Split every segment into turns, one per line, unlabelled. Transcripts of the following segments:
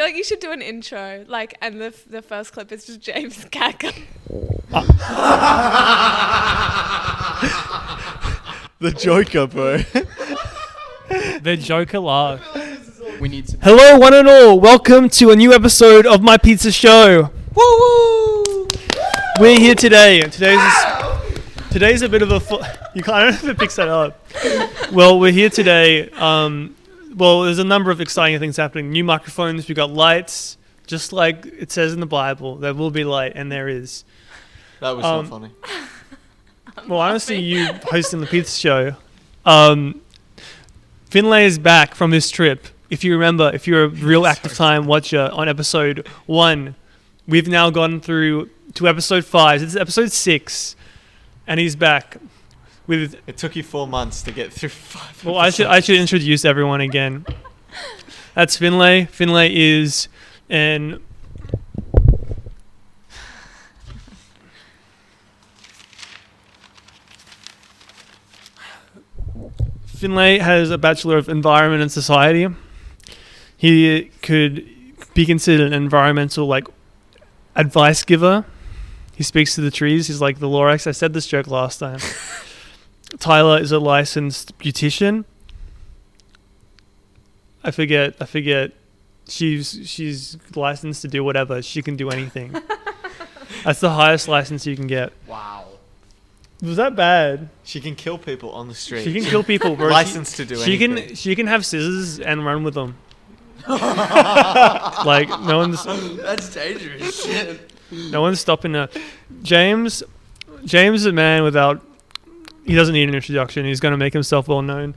like you should do an intro, like, and the first clip is just James cackling.
The Joker, bro.
The Joker laugh.
We need to.
Hello, one and all. Welcome to a new episode of My Pizza Show.
Woo!
We're here today. Today's a bit of a. You can't. I don't know if it picks that up. Well, we're here today. Well, there's a number of exciting things happening. New microphones. We got lights. Just like it says in the Bible, there will be light, and there is.
That was not funny.
Well, honestly, you hosting the pizza show. Finlay is back from his trip. If you remember, if you're a real active time watcher, on episode 1, we've now gone through to episode 5. This is episode 6, and he's back.
It took you 4 months to get through 5.
Well, I should introduce everyone again. That's Finlay. Finlay is an Finlay has a Bachelor of Environment and Society. He could be considered an environmental advice giver. He speaks to the trees. He's like the Lorax. I said this joke last time. Tyler is a licensed beautician. I forget. She's licensed to do whatever. She can do anything. That's the highest license you can get.
Wow.
Was that bad?
She can kill people on the street.
She can kill people, bro.
Licensed to do anything.
She can have scissors and run with them. No one's.
That's dangerous shit.
No one's stopping her. James is a man without. He doesn't need an introduction. He's going to make himself well known.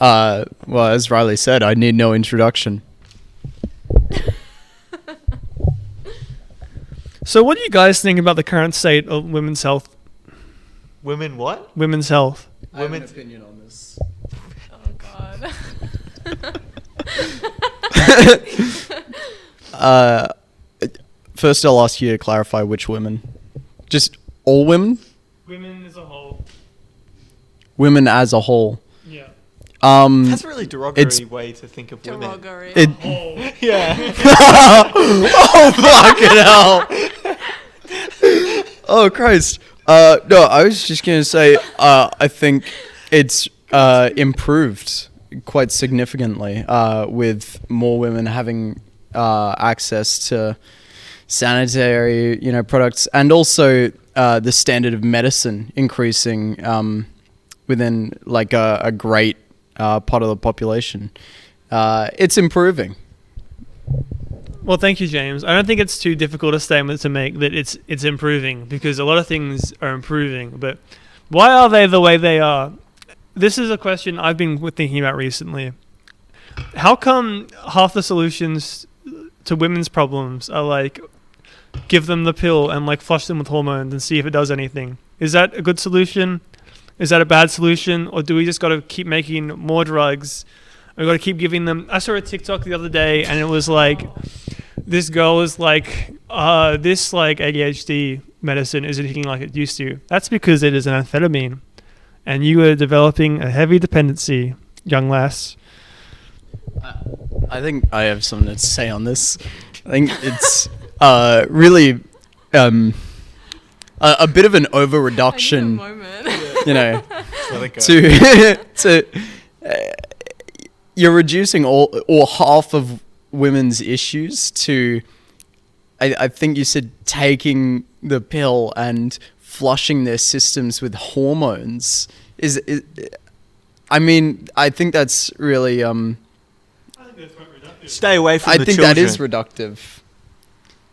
Well, as Riley said, I need no introduction.
So, what do you guys think about the current state of women's health?
Women what?
Women's health.
I have an opinion on this.
Oh God.
First, I'll ask you to clarify which women. Just all women?
Women as a whole.
Women as a whole.
Yeah.
That's a really derogatory way to think of women.
Derogatory.
Yeah.
Oh, fucking hell. Oh, Christ. No, I was just going to say, I think it's improved quite significantly with more women having access to sanitary, products, and also the standard of medicine increasing within a great part of the population. It's improving.
Well, thank you, James. I don't think it's too difficult a statement to make that it's improving, because a lot of things are improving. But why are they the way they are? This is a question I've been thinking about recently. How come half the solutions to women's problems are give them the pill and flush them with hormones and see if it does anything? Is that a good solution? Is that a bad solution? Or do we just got to keep making more drugs? We got to keep giving them. I saw a TikTok the other day, and it was this girl is this ADHD medicine isn't hitting like it used to. That's because it is an amphetamine, and you are developing a heavy dependency, young lass.
I think I have something to say on this. I think it's really a bit of an over-reduction, to you're reducing all or half of women's issues to, I think you said, taking the pill and flushing their systems with hormones. I think that's really
Stay away from the children.
I think that is reductive.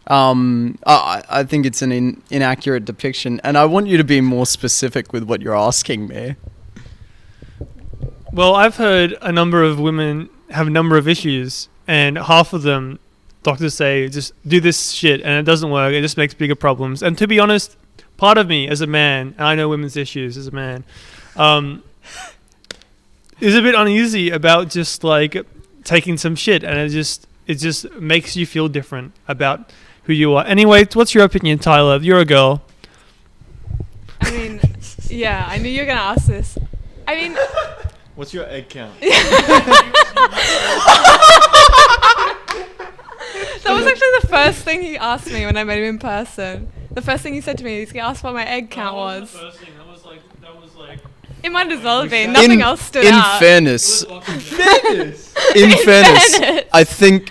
I think it's an inaccurate depiction, and I want you to be more specific with what you're asking me.
Well, I've heard a number of women have a number of issues, and half of them, doctors say, just do this shit, and it doesn't work. It just makes bigger problems. And to be honest, part of me as a man, and I know women's issues as a man, is a bit uneasy about just taking some shit, and it just makes you feel different about who you are. Anyway, what's your opinion, Tyler? You're a girl.
I mean, yeah, I knew you were gonna ask this. I mean,
What's your egg count?
thing he asked me when I met him in person. The first thing he said to me is he asked what my egg count was.
The first thing. That was like.
It might as well have been. Nothing else stood out.
It
Fairness,
was fairness.
in fairness,
fairness.
I think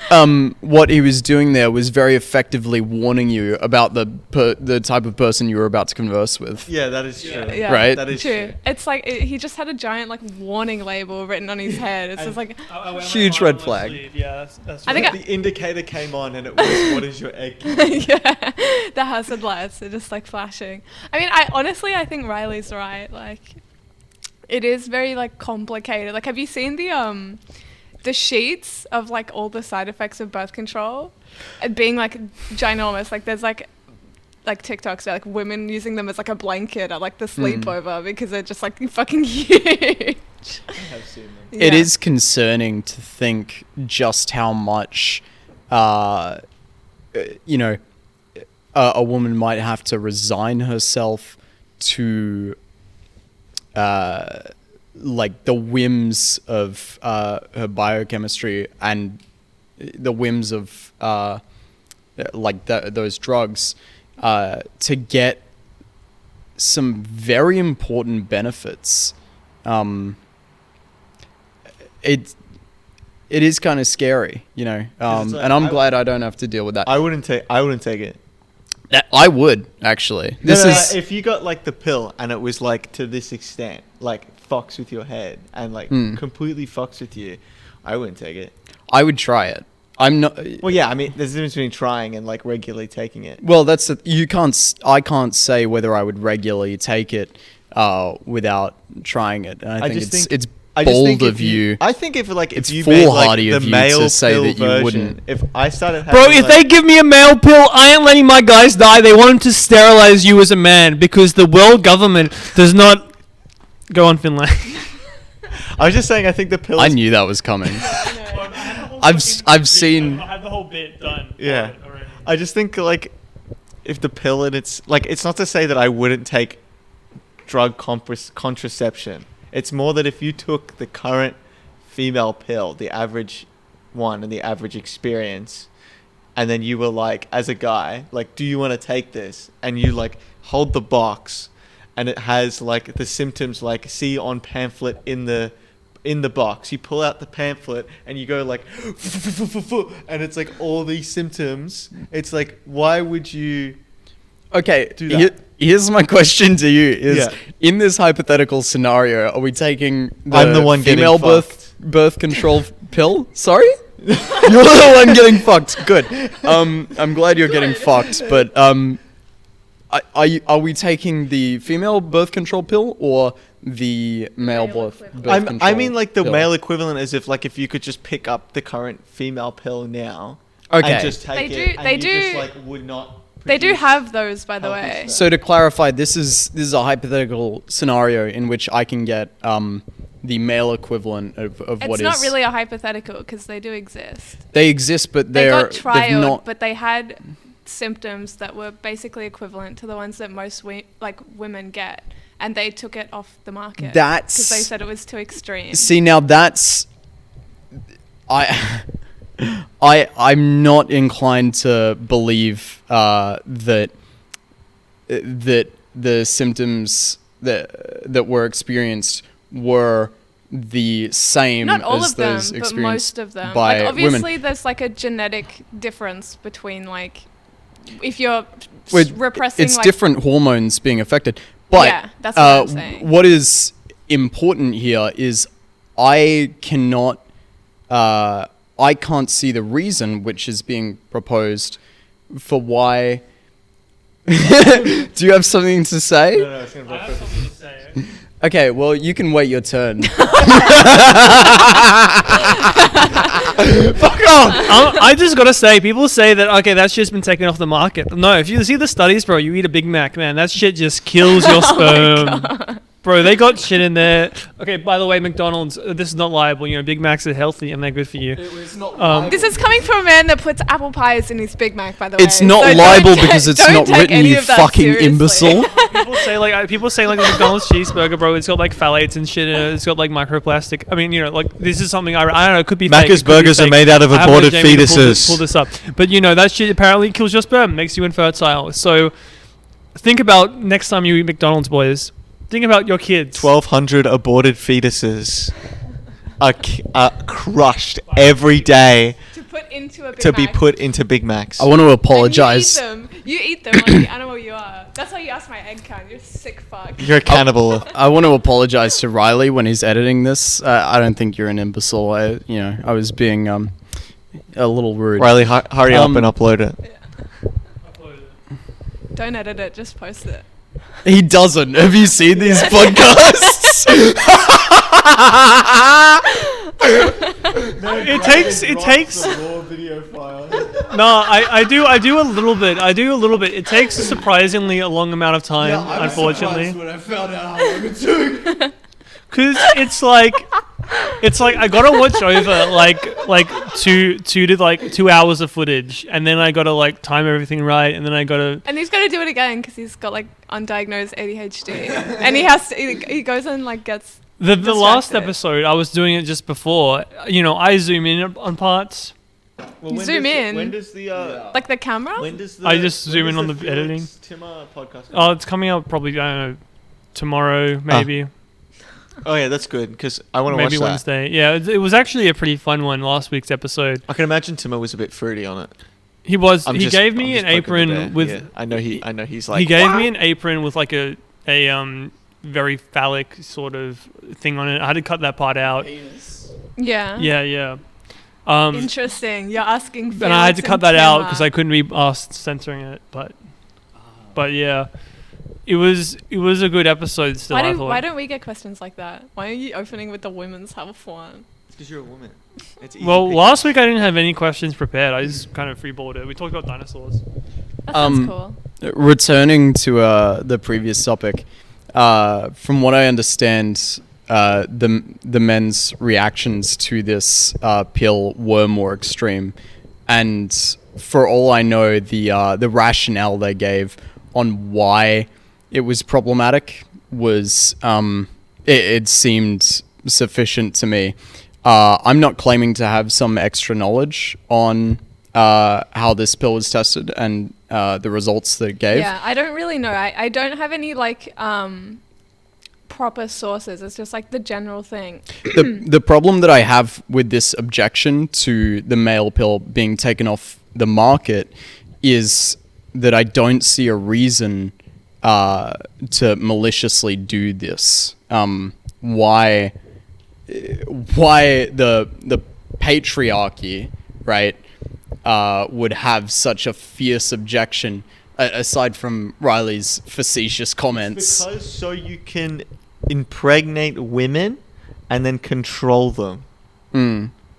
what he was doing there was very effectively warning you about the type of person you were about to converse with.
Yeah, that is true.
Yeah,
Right?
That is
true.
true.
It's like he just had a giant like warning label written on his head. It's just like
Huge red flag.
Yeah, that's
I think
The indicator came on and it was, what is your egg count?
yeah, the hazard lights are just like flashing. I mean, I think Riley's right. Like, it is very like complicated. Like, have you seen the sheets of like all the side effects of birth control? And being like ginormous. Like, there's like TikToks where like women using them as like a blanket at like the sleepover because they're just like fucking huge.
I have seen them.
It
Yeah.
is concerning to think just how much, a woman might have to resign herself to, like the whims of her biochemistry and the whims of those drugs to get some very important benefits. It is kind of scary, you know,
it's like,
and I'm glad I don't have to deal with that.
I wouldn't take it.
I would actually.
No,
This
no,
is
if you got like the pill and it was like to this extent, like fucks with your head and like completely fucks with you, I wouldn't take it.
I would try it. I'm not.
Well, yeah, I mean, there's a difference between trying and like regularly taking it.
Well, that's you can't. I can't say whether I would regularly take it without trying it. And I think it's bold of you.
I think if like
It's
if you made like
foolhardy
the
of you
male
to say
pill
that you
version,
wouldn't.
if I started having
Bro, if
like,
they give me a male pill, I ain't letting my guys die. They want to sterilize you as a man because the world government does not. Go on, Finlay.
I was just saying, I think the pill.
I knew that was coming. I've seen.
I had the whole bit done.
Yeah. I just think like if the pill and it's like it's not to say that I wouldn't take drug contraception. It's more that if you took the current female pill, the average one and the average experience, and then you were like, as a guy, like, do you want to take this? And you like hold the box, and it has like the symptoms like see on pamphlet in the box. You pull out the pamphlet and you go like, and it's like all these symptoms. It's like, why would you?
Okay,
Do that.
Here's my question to you: is
Yeah.
in this hypothetical scenario, are we taking the
I'm the one getting
female birth control pill? Sorry, you're the one getting fucked. Good. I'm glad you're getting fucked, but are we taking the female birth control pill or the male birth control?
I mean, like the
pill?
male equivalent is if you could just pick up the current female pill now,
Okay.
and just take
They
it,
do-
and
they
you
do-
just like would not.
They do
produce
have those, by the
healthy
way.
stuff.
So to clarify, this is a hypothetical scenario in which I can get the male equivalent of what
It's
is.
not really a hypothetical because they do exist.
They exist, but
They got
they've
trialed,
not.
but they had symptoms that were basically equivalent to the ones that most women get, and they took it off the market because they said it was too extreme.
See, now that's I'm not inclined to believe that the symptoms that were experienced were the same
Not all
as
of them,
those
but
experienced
most of them.
by
Like, obviously,
women.
there's like a genetic difference between like if you're
Wait,
repressing.
it's
like,
different hormones being affected. But
Yeah, that's what I'm saying.
what is important here is I can't see the reason which is being proposed for why. Do you have something to say?
No, it's gonna
I have something to say.
Okay, well, you can wait your turn. Fuck off!
I just gotta say, people say that okay, that shit's been taken off the market. No, if you see the studies, bro, you eat a Big Mac, man, that shit just kills your sperm. Bro, they got shit in there. Okay, by the way, McDonald's, this is not liable. You know, Big Macs are healthy and they're good for you.
It's not.
This is coming from a man that puts apple pies in his Big Mac, by the way.
It's not
So
liable
don't
because it's
don't
not
take
written,
any
you
of that
fucking
seriously.
imbecile.
people say like the McDonald's cheeseburger, bro. It's got like phthalates and shit in it. It's got like microplastic. I mean, like this is something I don't know. It could be fake.
Macca's burgers are made out of
I haven't
aborted
had Jamie to
fetuses.
pull this up, but that shit apparently kills your sperm, makes you infertile. So think about next time you eat McDonald's, boys. Think about your kids.
1,200 aborted fetuses are crushed every day
To put into a Big
to be
Mac.
put into Big Macs.
I want to
And
apologize.
You eat them like the animal you are. That's how you ask my egg count. You're a sick fuck.
You're a cannibal.
I want to apologize to Riley when he's editing this. I don't think you're an imbecile. I was being a little rude.
Riley, hurry up and upload it.
Don't edit it. Just post it.
He doesn't. Have you seen these podcasts?
It takes.
raw video file.
No, I do a little bit. It takes a surprisingly a long amount of time, unfortunately.
When I found out how long it took.
Cause it's like I gotta watch over like 2 hours of footage, and then I gotta like time everything right, and then I gotta.
And he's got to do it again because he's got like undiagnosed ADHD, and he has to. He goes and like gets.
The last
distracted.
episode, I was doing it just before. I zoom in on parts.
You zoom in.
When does the
Like the camera.
when does the
I just zoom in on the
Felix
editing.
Timmer podcast.
Oh, it's coming out probably I don't know tomorrow maybe.
Oh yeah, that's good because I want to watch
Maybe
that.
Wednesday. Yeah, it was actually a pretty fun one last week's episode.
I can imagine Timmer was a bit fruity on it.
He was.
I'm
He
just-
gave
I'm
me
just
an
poking the bear.
apron with.
Yeah, I know he's like.
He gave me an apron with like a very phallic sort of thing on it. I had to cut that part out.
Yeah.
Yeah.
Interesting. You're asking.
And I had to
Felix
cut
and
that out
Timmer.
because I couldn't be asked censoring it. But yeah, it was a good episode. Still, I thought.
Why don't we get questions like that? Why are you opening with the women's health one?
Because you're a woman. It's easy
Well,
picking.
last week I didn't have any questions prepared. I just kind of freeballed it. We talked about dinosaurs.
That sounds cool.
Returning to the previous topic, from what I understand, the men's reactions to this pill were more extreme, and for all I know, the rationale they gave on why it was problematic was it seemed sufficient to me. I'm not claiming to have some extra knowledge on how this pill was tested and the results that it gave.
Yeah, I don't really know. I don't have any like proper sources. It's just like the general thing.
The problem that I have with this objection to the male pill being taken off the market is that I don't see a reason to maliciously do this. Why the patriarchy, right, would have such a fierce objection, aside from Riley's facetious comments.
Because so you can impregnate women and then control them.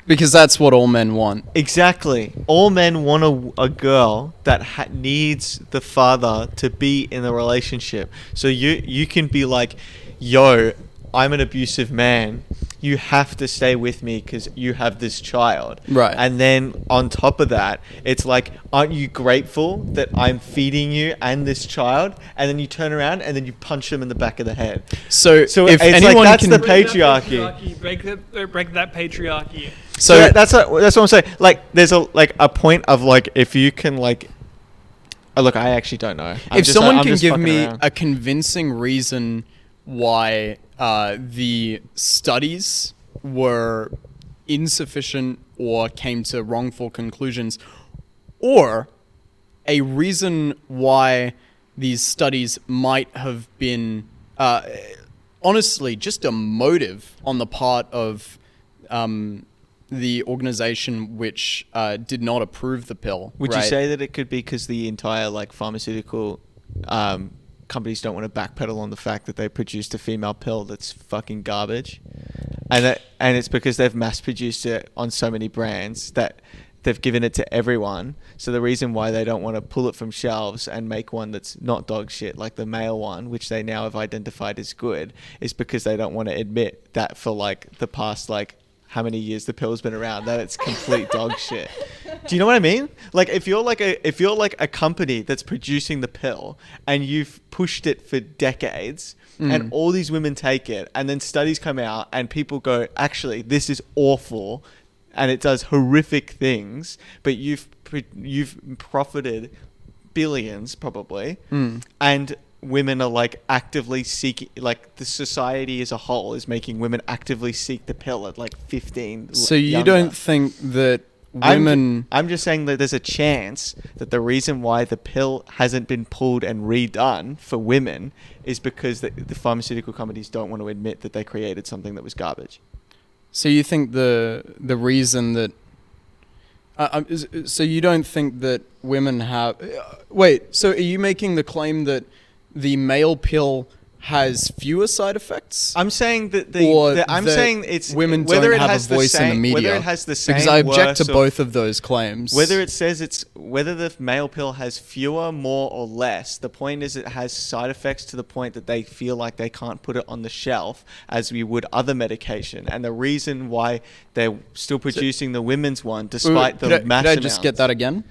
Because that's what all men want.
Exactly. All men want a girl that needs the father to be in the relationship. So you can be like, yo, I'm an abusive man. You have to stay with me because you have this child.
Right.
And then on top of that, it's like, aren't you grateful that I'm feeding you and this child? And then you turn around and then you punch him in the back of the head.
So
So
if
it's
anyone
like that's
can
the patriarchy.
Break that patriarchy.
So that's what I'm saying. Like, there's a point of like, if you can like, look, I actually don't know.
If someone can give me a convincing reason why the studies were insufficient or came to wrongful conclusions, or a reason why these studies might have been, honestly, just a motive on the part of the organization which did not approve the pill.
Would you
right?
say that it could be because the entire like pharmaceutical companies don't want to backpedal on the fact that they produced a female pill that's fucking garbage, and it's because they've mass produced it on so many brands that they've given it to everyone. So the reason why they don't want to pull it from shelves and make one that's not dog shit like the male one, which they now have identified as good, is because they don't want to admit that for like the past like how many years the pill's been around, that it's complete dog shit. Do you know what I mean? Like if you're like a company that's producing the pill and you've pushed it for decades and all these women take it and then studies come out and people go, actually, this is awful and it does horrific things, but you've profited billions probably and women are like actively seeking, like the society as a whole is making women actively seek the pill at like 15.
So you
younger.
don't think that women...
I'm just saying that there's a chance that the reason why the pill hasn't been pulled and redone for women is because the pharmaceutical companies don't want to admit that they created something that was garbage.
So you think the reason that... so you don't think that women have... wait, so are you making the claim that the male pill has fewer side effects?
I'm saying that saying it's
women
whether
don't
it
have
has
a voice
the same,
in the media.
whether it has the same,
because I object to
worse or-
both of those claims.
Whether it says whether the male pill has fewer, more or less, the point is it has side effects to the point that they feel like they can't put it on the shelf as we would other medication. And the reason why they're still producing the women's one, despite the mass
Could I just
amounts,
get that again?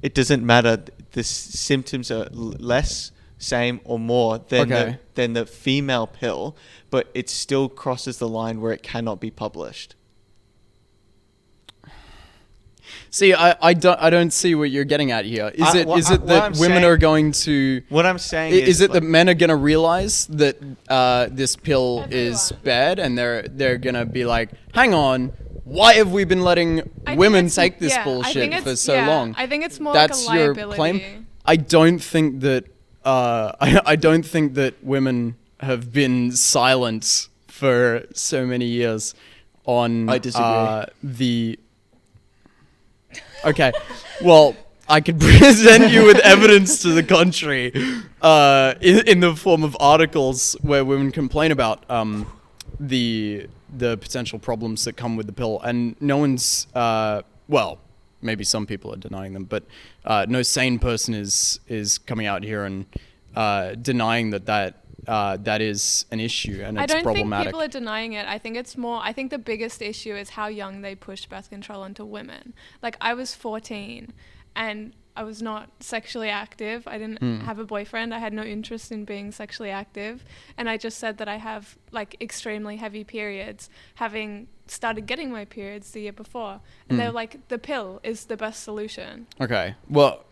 it doesn't matter. The symptoms are less, same, or more than the female pill, but it still crosses the line where it cannot be published.
See, I don't see what you're getting at here. Is it that women are going to...
What I'm saying
is it that men are going to realize that this pill is bad and they're going to be like, hang on, why have we been letting women take this bullshit for so long?
I think it's more
That's
like a liability.
your claim? I don't think that I don't think that women have been silent for so many years on
I disagree.
Okay, well, I could present you with evidence to the contrary in the form of articles where women complain about the potential problems that come with the pill, and no one's well, maybe some people are denying them, but no sane person is coming out here and denying that is an issue and it's problematic.
I don't think people are denying it. I think the biggest issue is how young they push birth control into women. Like, I was 14 and I was not sexually active. I didn't have a boyfriend. I had no interest in being sexually active. And I just said that I have like extremely heavy periods, having started getting my periods the year before. And they're like, the pill is the best solution.
Okay. Well,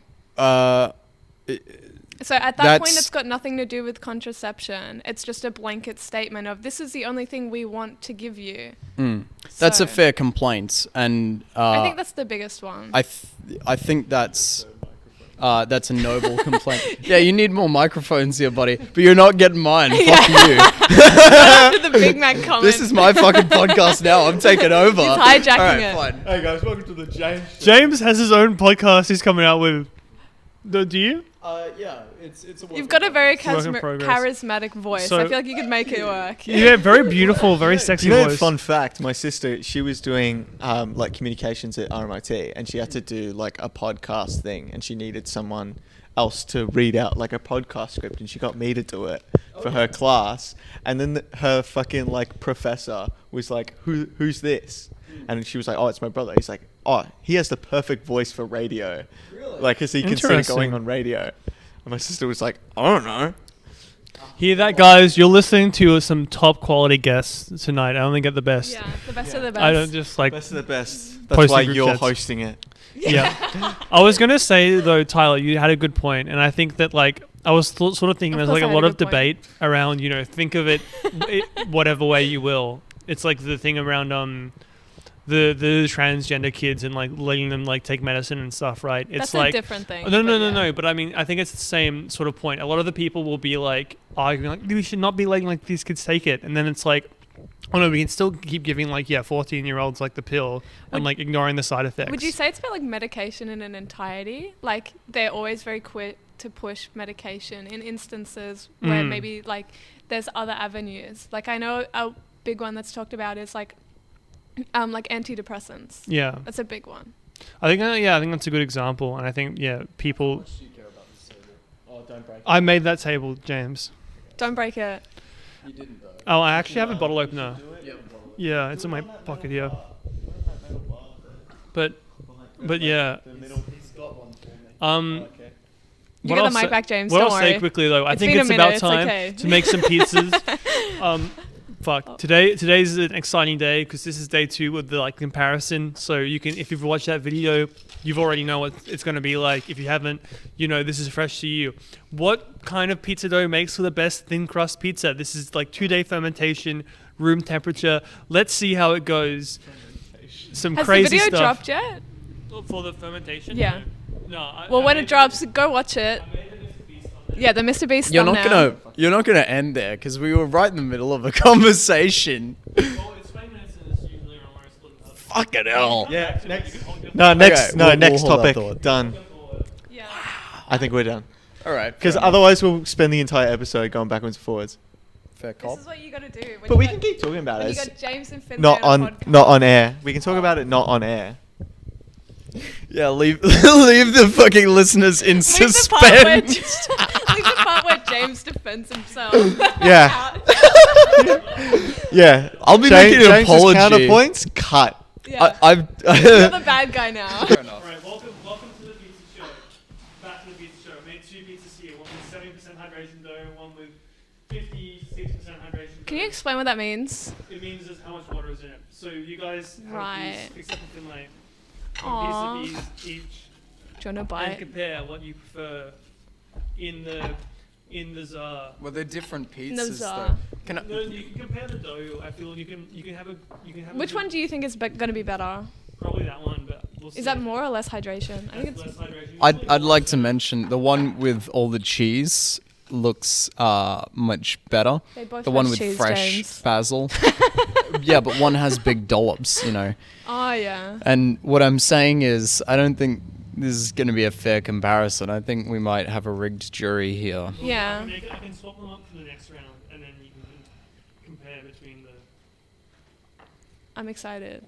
so at that point, it's got nothing to do with contraception. It's just a blanket statement of, this is the only thing we want to give you.
That's a fair complaint, and
I think that's the biggest one.
I think that's a noble complaint. Yeah, you need more microphones here, buddy. But you're not getting mine. Fuck you.
After the Big Mac comment.
This is my fucking podcast now. I'm taking over.
He's hijacking it.
Fine.
Hey guys, welcome to the James Show.
James has his own podcast he's coming out with. Do you?
Yeah, it's a
You've got a very
work in progress.
charismatic voice.
So-
I feel like you could make it work.
Yeah, very beautiful, very sexy
You know,
voice.
fun fact, my sister, she was doing like communications at RMIT and she had to do like a podcast thing and she needed someone else to read out like a podcast script and she got me to do it for her class. And then her fucking like professor was like, who's this? And she was like, oh, it's my brother. He's like, oh, he has the perfect voice for radio. Really? Like, because he considered
Interesting.
going on radio. And my sister was like, I don't know.
Hear that, guys? You're listening to some top quality guests tonight. I only get the best.
Yeah, the best of the best.
I don't just like.
Best of the best. That's
Posting
why
group
you're
chats.
hosting it.
Yeah. I was gonna say though, Tyler, you had a good point, and I think that like I was sort of thinking
Of
there's
course
like a
I had
lot
a
of
good point.
debate around, think of it whatever way you will. It's like the thing around the transgender kids and like letting them like take medicine and stuff, right? It's
That's
like
a different thing.
No. But I mean, I think it's the same sort of point. A lot of the people will be like arguing like we should not be letting like these kids take it, and then it's like, oh no, we can still keep giving like 14-year-olds like the pill and like ignoring the side effects.
Would you say it's about like medication in an entirety? Like, they're always very quick to push medication in instances where maybe like there's other avenues. Like, I know a big one that's talked about is like antidepressants.
Yeah,
That's a big one.
I think that's a good example, and I think people.
Oh, don't break it.
I made that table, James.
Don't break it.
You didn't though.
Oh, I actually have a bottle opener. Yeah, it's in my pocket here. But But yeah,
He's got one for me.
Okay.
You
what
get
I'll
the mic
say-
back, James.
What
Don't
I'll
worry.
say quickly though, I
It's
think
been a
it's
minute,
about
it's
time
okay.
to make some pizzas. Today's an exciting day because this is day 2 of the comparison. So you can, if you've watched that video, you've already know what it's going to be like. If you haven't, this is fresh to you. What kind of pizza dough makes for the best thin crust pizza? This is 2-day fermentation, room temperature. Let's see how it goes. Some
Has
crazy
the video
stuff.
dropped yet?
For the fermentation?
Yeah.
No.
Well, when it drops, go watch it. Yeah, the Mr. Beast thumbnail.
You're not gonna end there because we were right in the middle of a conversation.
Well, it's 20 minutes and it's usually around where it's split up.
Fucking hell.
Yeah. Next.
Okay,
No. Next.
Okay,
No.
we'll
Next
hold that
topic.
thought.
Done.
Yeah.
I think we're done.
All right.
Because
fair enough.
otherwise we'll spend the entire episode going backwards and forwards.
fair
This
cop.
is what you gotta do. When
But
you
we
got-
can keep talking about
when
it.
you
It's
got James and Finlay
not
on a
on
podcast.
not on air. We can talk about it not on air.
Yeah, leave the fucking listeners in
Leave the part where
suspense.
leave the part where James defends himself.
Yeah. Yeah.
I'll be making an
James's
apology.
counterpoints cut.
Yeah.
I've
You're the bad guy now.
fair enough.
Alright, welcome to the pizza show. Back to the pizza show. I made 2 pizzas here. One with 70% hydration dough, one with 56% hydration.
Can you explain what that means?
It means just how much water is in it. So you guys have
Right.
these, except for Finlay,
Aw.
one piece of these each,
Do you wanna buy
and
it?
compare what you prefer in the czar.
Well, they're different
No,
pizzas
Zara.
though. Can I?
No, you can compare the dough. I feel you can have a
Which one do you think is gonna be better?
Probably that one, but we'll see.
Is that more or less hydration? I think
That's
it's.
less hydration.
I'd like to mention the one with all the cheese looks much better.
They both
The one
have
with
cheese,
fresh
James.
basil. Yeah, but one has big dollops,
Oh yeah.
And what I'm saying is, I don't think this is going to be a fair comparison. I think we might have a rigged jury here.
Yeah.
I can swap them up for the next round, and then you can compare between the.
I'm excited.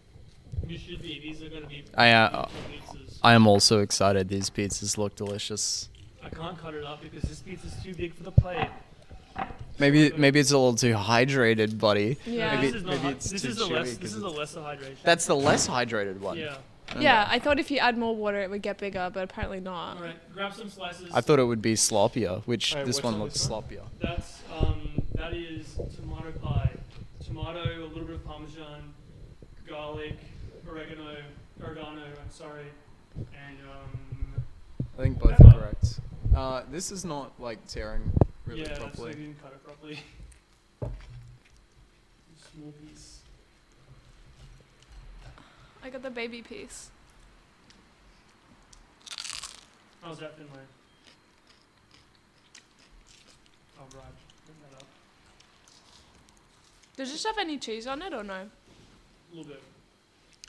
You should be. These are going to be.
I
pizzas.
am also excited. These pizzas look delicious.
I can't cut it up because this pizza's too big for the plate.
Maybe it's a little too hydrated, buddy.
Yeah.
No,
Maybe,
this is not.
maybe it's
This
too
is the
chewy
less.
'cause
This is the
it's-
lesser hydration.
That's the less hydrated one.
Yeah.
Yeah, I thought if you add more water, it would get bigger, but apparently not.
All right. Grab some slices.
I thought it would be sloppier, which
Alright,
this
what's
one
on
looks
this one?
sloppier.
That is tomato pie. Tomato, a little bit of parmesan, garlic, oregano. I'm sorry, and
I think both are correct. This is not tearing really
yeah,
properly.
so you didn't cut it properly. Small piece.
I got the baby piece.
How's that, Finlay? Oh, right. Bring that up.
Does this have any cheese on it or no?
A little bit.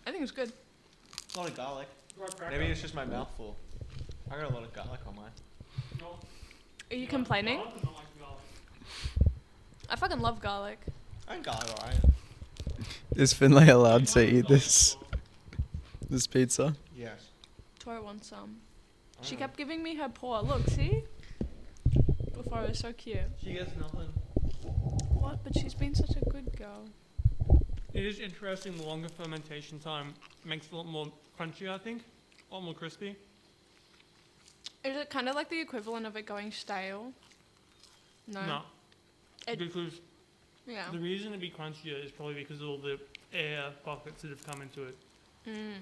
I think it's good.
It's a lot of garlic.
Right, crack
Maybe
up.
it's just my mouth full. I got a lot of garlic on mine.
No,
Are you
like
complaining?
garlic or not like garlic?
I fucking love garlic.
I think garlic alright.
Is Finlay allowed to
Garlic
eat
is
this
not
this pizza?
Yes.
Tora wants some. She kept giving me her paw. Look, see? Before it was so cute.
She gets nothing.
What? But she's been such a good girl.
It is interesting. The longer fermentation time makes it a lot more crunchy. I think, a lot more crispy.
Is it kind of like the equivalent of it going stale? No.
No,
It-
because
Yeah.
the reason it'd be crunchier is probably because of all the air pockets that have come into it.
Mm.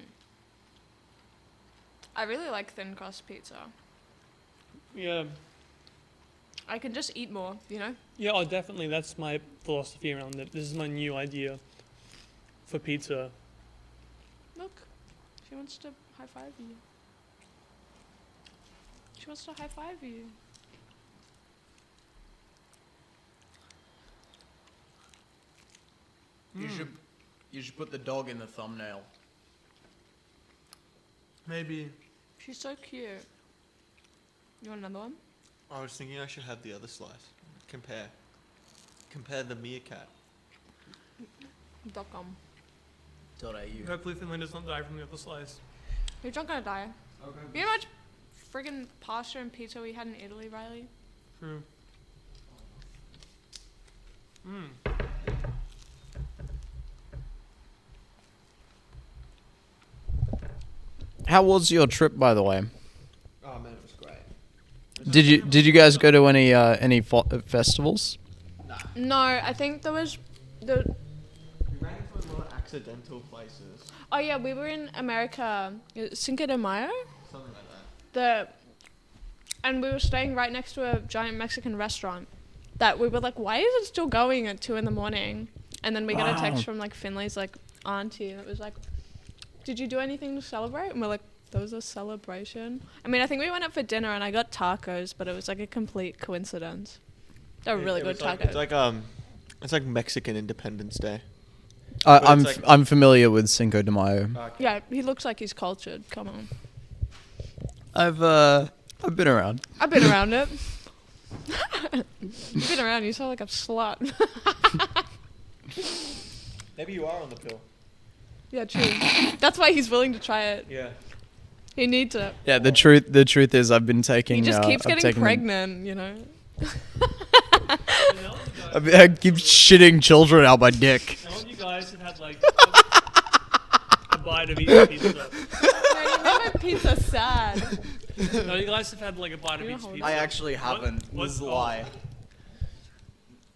I really like thin crust pizza.
Yeah,
I can just eat more, you know?
yeah. Oh, definitely. That's my philosophy around it. This is my new idea for pizza.
Look. She wants to high five you. She wants to high five you.
Mm.
You should put the dog in the thumbnail.
Maybe.
She's so cute. You want another one?
I was thinking I should have the other slice. Compare. Compare the meerkat.
.com.
Hopefully Finlay does not die from the other slice.
You're not gonna die. You know how much friggin' pasta and pizza we had in Italy, Riley?
True. Mm.
How was your trip, by the way?
Oh man, it was great.
Did you guys go to any festivals?
No, I think there was the.
We ran into a lot of accidental places.
Oh yeah, we were in America, Cinco de Mayo.
Something like that.
And we were staying right next to a giant Mexican restaurant. That we were like, why is it still going at 2 a.m? And then we got a text from like Finley's like auntie, and it was like, did you do anything to celebrate? And we're like, there was a celebration. I mean, I think we went out for dinner and I got tacos, but it was like a complete coincidence. They're really good tacos.
It's like Mexican Independence Day.
I'm familiar with Cinco de Mayo.
Yeah, he looks like he's cultured. Come on.
I've been around.
I've been around it. You've been around. You sound like a slut.
Maybe you are on the pill.
Yeah, true. That's why he's willing to try it.
Yeah.
He needs it.
Yeah, the truth is I've been taking.
He just keeps
I've
getting
taken-
pregnant, you know.
I keep shitting children out my dick.
Some of you guys have had like a bite of each pizza.
No, you made my pizza sad.
No, you guys have had like a bite of each pizza.
I actually haven't.
What?
This is a lie.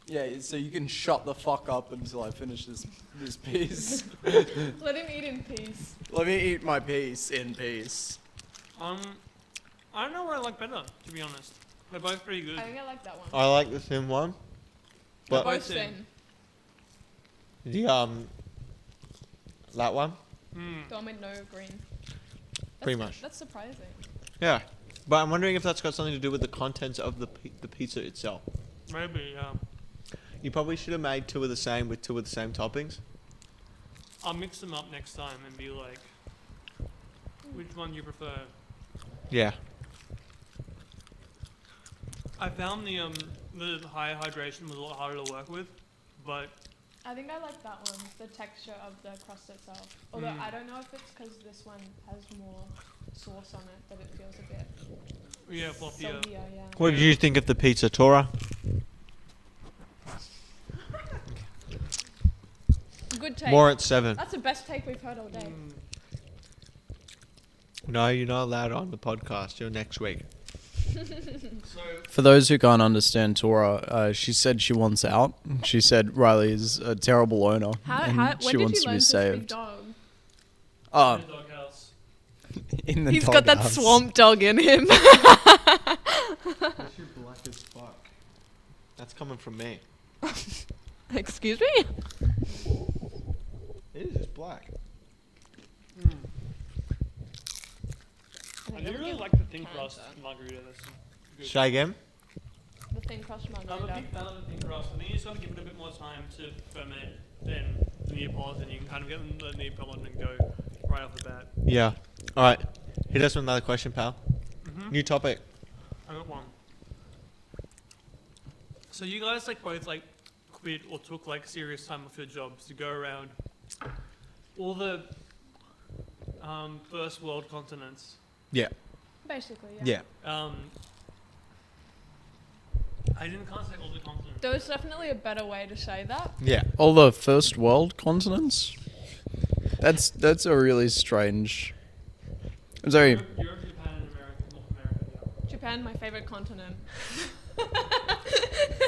Yeah, so you can shut the fuck up until I finish this piece.
Let him eat in peace.
Let me eat my piece in peace.
I don't know what I like better, to be honest. They're both pretty good.
I think I like that one.
I like the thin one.
They're
But
both
thin.
thin.
the that one.
The one with no green.
Pretty much.
That's surprising.
Yeah. But I'm wondering if that's got something to do with the contents of the pizza itself.
Maybe, yeah.
You probably should have made two of the same with two of the same toppings.
I'll mix them up next time and be like, which one do you prefer?
Yeah.
I found the high hydration was a lot harder to work with, but
I think I like that one, the texture of the crust itself. Although I don't know if it's because this one has more sauce on it that it feels a bit
yeah, floppier.
soggier, yeah.
What did you think of the pizza, Tora?
Good take.
More at 7.
That's the best take we've heard all day.
No, you're not allowed on the podcast. You're next week.
So
For those who can't understand Tora, she said she wants out. She said Riley is a terrible owner and
When
she
did
wants
you
to
learn
be
to speak
saved.
dog?
in the doghouse.
In the
He's got that
doghouse.
swamp dog in him.
Black as fuck. That's coming from me.
Excuse me?
It is just black.
I do really like the thin crust margarita. That's good.
Try again?
The thin crust
I'm a
margarita.
big fan of the thin crust. I think you just got to give it a bit more time to ferment than the Neapolitan. And you can kind of get the Neapolitan and go right off the bat.
Yeah. Alright. Hit us with another question, pal.
Mm-hmm.
New topic.
I got one. So you guys like both like quit or took like serious time off your jobs to go around all the first world continents.
Yeah.
Basically, yeah.
Yeah.
I can't say all the continents.
There was definitely a better way to say that.
Yeah.
All the first world continents? That's a really strange. I'm sorry.
Europe, Japan, and America, North America. Yeah.
Japan, my favorite continent.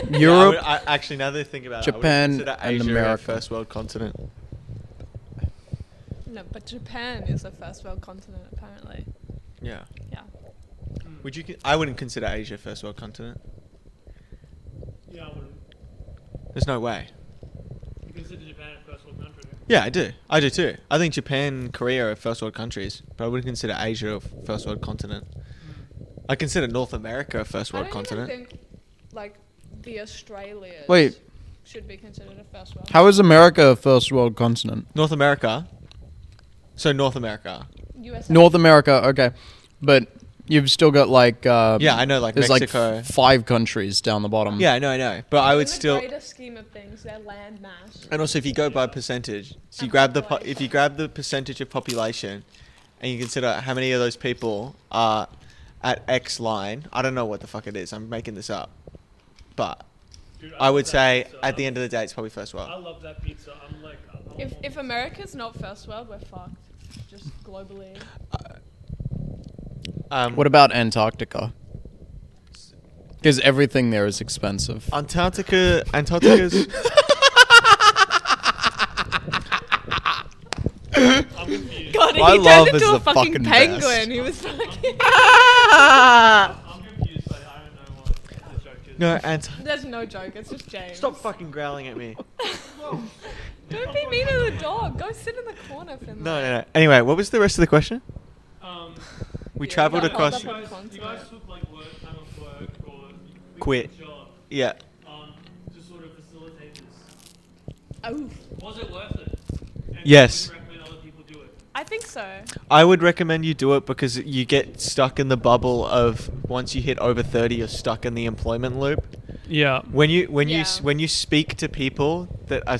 Europe.
Yeah, actually, now that I think about
Japan,
it, I would consider
and
Asia
America.
a first world continent.
No, but Japan is a first world continent, apparently.
Yeah.
Yeah.
Would you? I wouldn't consider Asia a first world continent.
Yeah, I wouldn't.
There's no way.
You consider Japan a first world country.
Yeah, I do. I do too. I think Japan and Korea are first world countries, but I wouldn't consider Asia a first world continent. I consider North America a first world
I don't
continent.
even think, like, the Australias
Wait.
should be considered a first world.
How is America a first world continent?
North America. So North America.
USA.
North America, okay. But you've still got like
Yeah, I know, like
there's
Mexico.
like 5 countries down the bottom.
Yeah, I know. But I would
In
still.
the greater scheme of things, their land mass.
And also, if you go by percentage, so you
And
grab
population.
if you grab the percentage of population, and you consider how many of those people are at X line. I don't know what the fuck it is. I'm making this up, but
Dude,
I
love
would
that
say
pizza.
at the end of the day, it's probably first
I
world.
love that pizza. I'm like,
If America's not first world, we're fucked. Just globally.
What about Antarctica? Because everything there is expensive.
Antarctica's
I'm confused.
God,
My
he
love
turned
is
into
the
a fucking
fucking
penguin.
best.
He was fucking.
I'm confused, but I don't know what the joke is.
no,
There's no joke. It's just James.
Stop fucking growling at me.
Don't be mean to the dog. Go sit in the corner, Finley.
No. Anyway, what was the rest of the question? We
Yeah,
travelled
you got
across.
hold up
You guys took like work, time off work, or you
Quit.
a job,
Yeah.
to sort of facilitate this.
Oh,
Was it worth it? And
Yes.
would you recommend other people do it?
I think so.
I would recommend you do it because you get stuck in the bubble of once you hit over 30, you're stuck in the employment loop.
Yeah.
When you
Yeah.
speak to people that are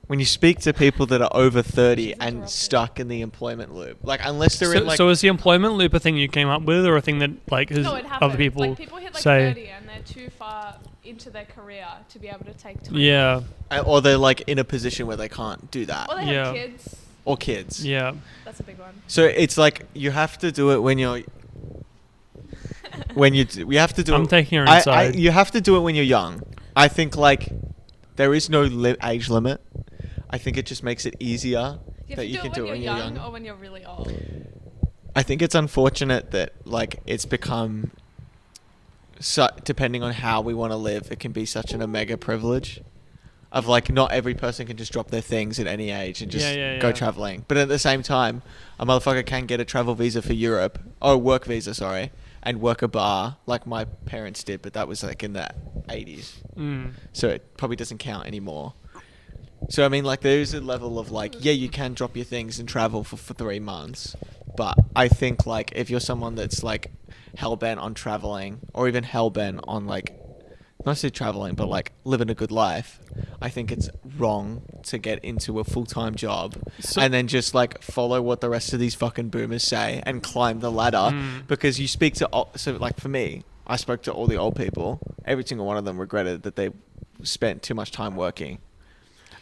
when you speak to people that are over 30
She's
and
interrupted.
stuck in the employment loop, like unless they're in like
So is the employment loop a thing you came up with, or a thing that like has
No, it happens.
other people,
like people hit like
say?
30 and they're too far into their career to be able to take time.
Yeah.
or they're like in a position where they can't do that
Or they
Yeah.
have kids.
or kids.
Yeah.
That's a big one.
So it's like you have to do it when you're we have to do
I'm
it.
taking her
I-
inside.
you have to do it when you're young. I think like there is no age limit. I think it just makes it easier
You have
that
to
you
do
can
it
do
when
it when
you're
you're
young
young.
or when you're really old.
I think it's unfortunate that like it's become depending on how we want to live, it can be such an omega privilege of like not every person can just drop their things at any age and just go
Yeah.
traveling. But at the same time, a motherfucker can get a travel visa for Europe or a work visa, sorry, and work a bar like my parents did, but that was like in the 80s.
Mm.
So it probably doesn't count anymore. So I mean, like there is a level of like, yeah, you can drop your things and travel for 3 months, but I think like if you're someone that's like hell bent on traveling or even hell bent on like not necessarily traveling, but like living a good life, I think it's wrong to get into a full-time job and then just like follow what the rest of these fucking boomers say and climb the ladder because you speak to so like for me, I spoke to all the old people. Every single one of them regretted that they spent too much time working.